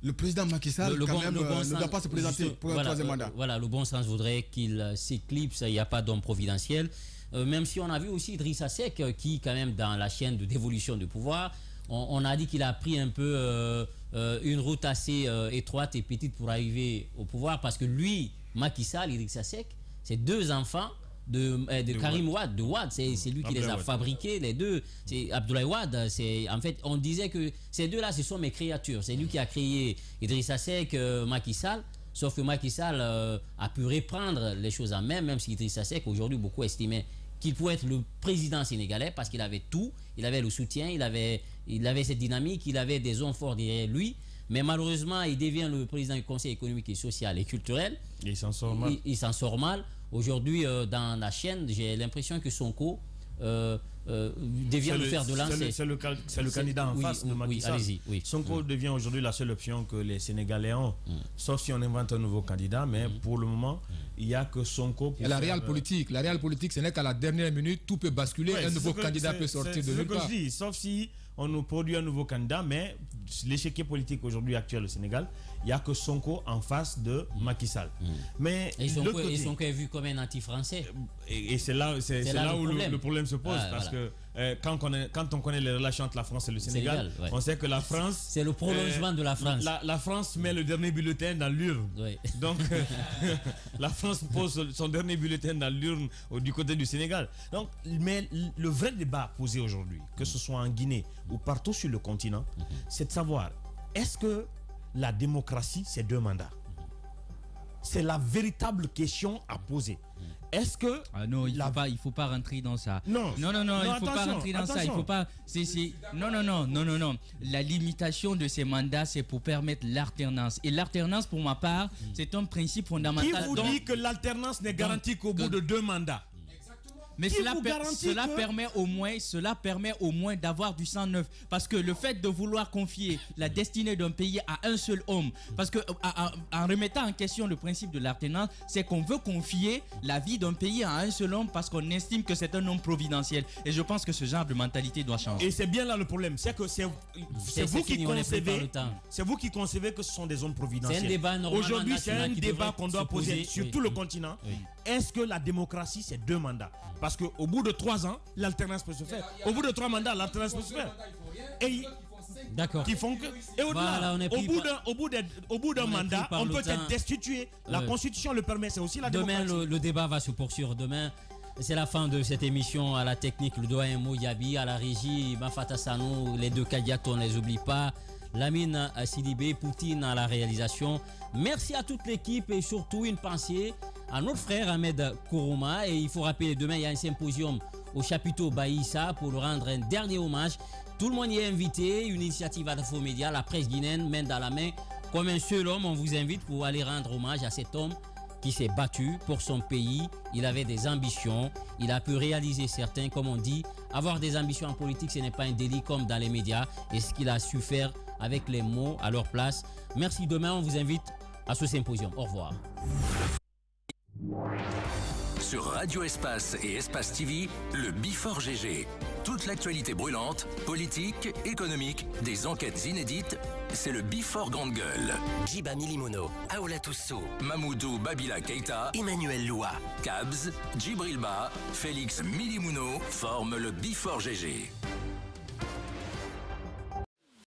le président Macky Sall ne doit pas se présenter pour un troisième mandat. Voilà, le bon sens voudrait qu'il s'éclipse, il n'y a pas d'homme providentiel. Même si on a vu aussi Idrissa Seck qui, quand même, dans la chaîne de dévolution de pouvoir, on a dit qu'il a pris un peu une route assez étroite et petite pour arriver au pouvoir, parce que lui, Macky Sall, Idrissa Seck, c'est deux enfants de Karim Wade, de Wade, c'est lui qui les a fabriqués, les deux. C'est Abdoulaye Wade, en fait, on disait que ces deux-là, ce sont mes créatures. C'est lui qui a créé Idrissa Seck, Macky Sall, sauf que Macky Sall a pu reprendre les choses en main, même si Idrissa Seck, aujourd'hui, beaucoup estimaient qu'il pouvait être le président sénégalais parce qu'il avait tout, il avait le soutien, il avait cette dynamique, il avait des hommes forts derrière lui. Mais malheureusement, il devient le président du Conseil économique et social et culturel. Et il s'en sort mal. Il s'en sort mal. Aujourd'hui, dans la chaîne, j'ai l'impression que Sonko devient le fer de lance. C'est le candidat en face de Macky Sall. Sonko devient aujourd'hui la seule option que les Sénégalais ont, sauf si on invente un nouveau candidat, mais pour le moment, il n'y a que Sonko. Et la réelle politique, ce n'est qu'à la dernière minute, tout peut basculer, un nouveau candidat peut sortir de nulle part. Sauf si on nous produit un nouveau candidat, mais l'échiquier politique aujourd'hui actuel au Sénégal, il n'y a que Sonko en face de Macky Sall. Mais Sonko est vu comme un anti-français. Et c'est là où le problème se pose, parce que quand on connaît les relations entre la France et le Sénégal, on sait que la France... C'est le prolongement de la France. La France met le dernier bulletin dans l'urne. Donc, la France pose son dernier bulletin dans l'urne du côté du Sénégal. Donc, mais le vrai débat posé aujourd'hui, que ce soit en Guinée ou partout sur le continent, c'est de savoir, est-ce que la démocratie, c'est 2 mandats? C'est la véritable question à poser. Est-ce que non, il faut pas rentrer dans ça. Non, il faut pas rentrer dans ça. Il faut pas. Non. La limitation de ces mandats, c'est pour permettre l'alternance. Et l'alternance, pour ma part, c'est un principe fondamental. Qui vous dit que l'alternance n'est garantie qu'au bout de 2 mandats? Mais cela permet au moins d'avoir du sang neuf. Parce que le fait de vouloir confier la destinée d'un pays à un seul homme, parce que en remettant en question le principe de l'alternance, c'est qu'on veut confier la vie d'un pays à un seul homme parce qu'on estime que c'est un homme providentiel. Et je pense que ce genre de mentalité doit changer. Et c'est bien là le problème, c'est que c'est vous qui concevez que ce sont des hommes providentiels. Aujourd'hui, c'est un débat qu'on doit poser sur tout le continent. Est-ce que la démocratie, c'est 2 mandats? Parce qu'au bout de 3 ans, l'alternance peut se faire. Au bout de 3 mandats, l'alternance peut se faire. D'accord. Qui font que... Et au-delà, au bout d'un mandat, on peut être destitué. La Constitution le permet, c'est aussi la démocratie. Demain, le débat va se poursuivre. Demain, c'est la fin de cette émission. À la technique, le doyen Mouyabi, à la régie, Mafata Sanou, les 2 Kadiat, on ne les oublie pas. Lamine Sidibé, Poutine à la réalisation. Merci à toute l'équipe et surtout une pensée à notre frère Ahmed Kourouma. Et il faut rappeler, demain il y a un symposium au chapiteau Baïssa pour lui rendre un dernier hommage. Tout le monde y est invité, une initiative à Dafo Média, la presse guinéenne, main dans la main. Comme un seul homme, on vous invite pour aller rendre hommage à cet homme qui s'est battu pour son pays. Il avait des ambitions, il a pu réaliser certains, comme on dit. Avoir des ambitions en politique, ce n'est pas un délit comme dans les médias. Et ce qu'il a su faire avec les mots à leur place. Merci, demain on vous invite à ce symposium. Au revoir. Sur Radio Espace et Espace TV, le Bifort GG. Toute l'actualité brûlante, politique, économique, des enquêtes inédites, c'est le Bifort Grande Gueule. Djiba Milimono, Aoula Toussou, Mamoudou Babila Keïta, Emmanuel Loua, Kabz, Djibril Ba, Félix Milimouno forment le Bifort GG.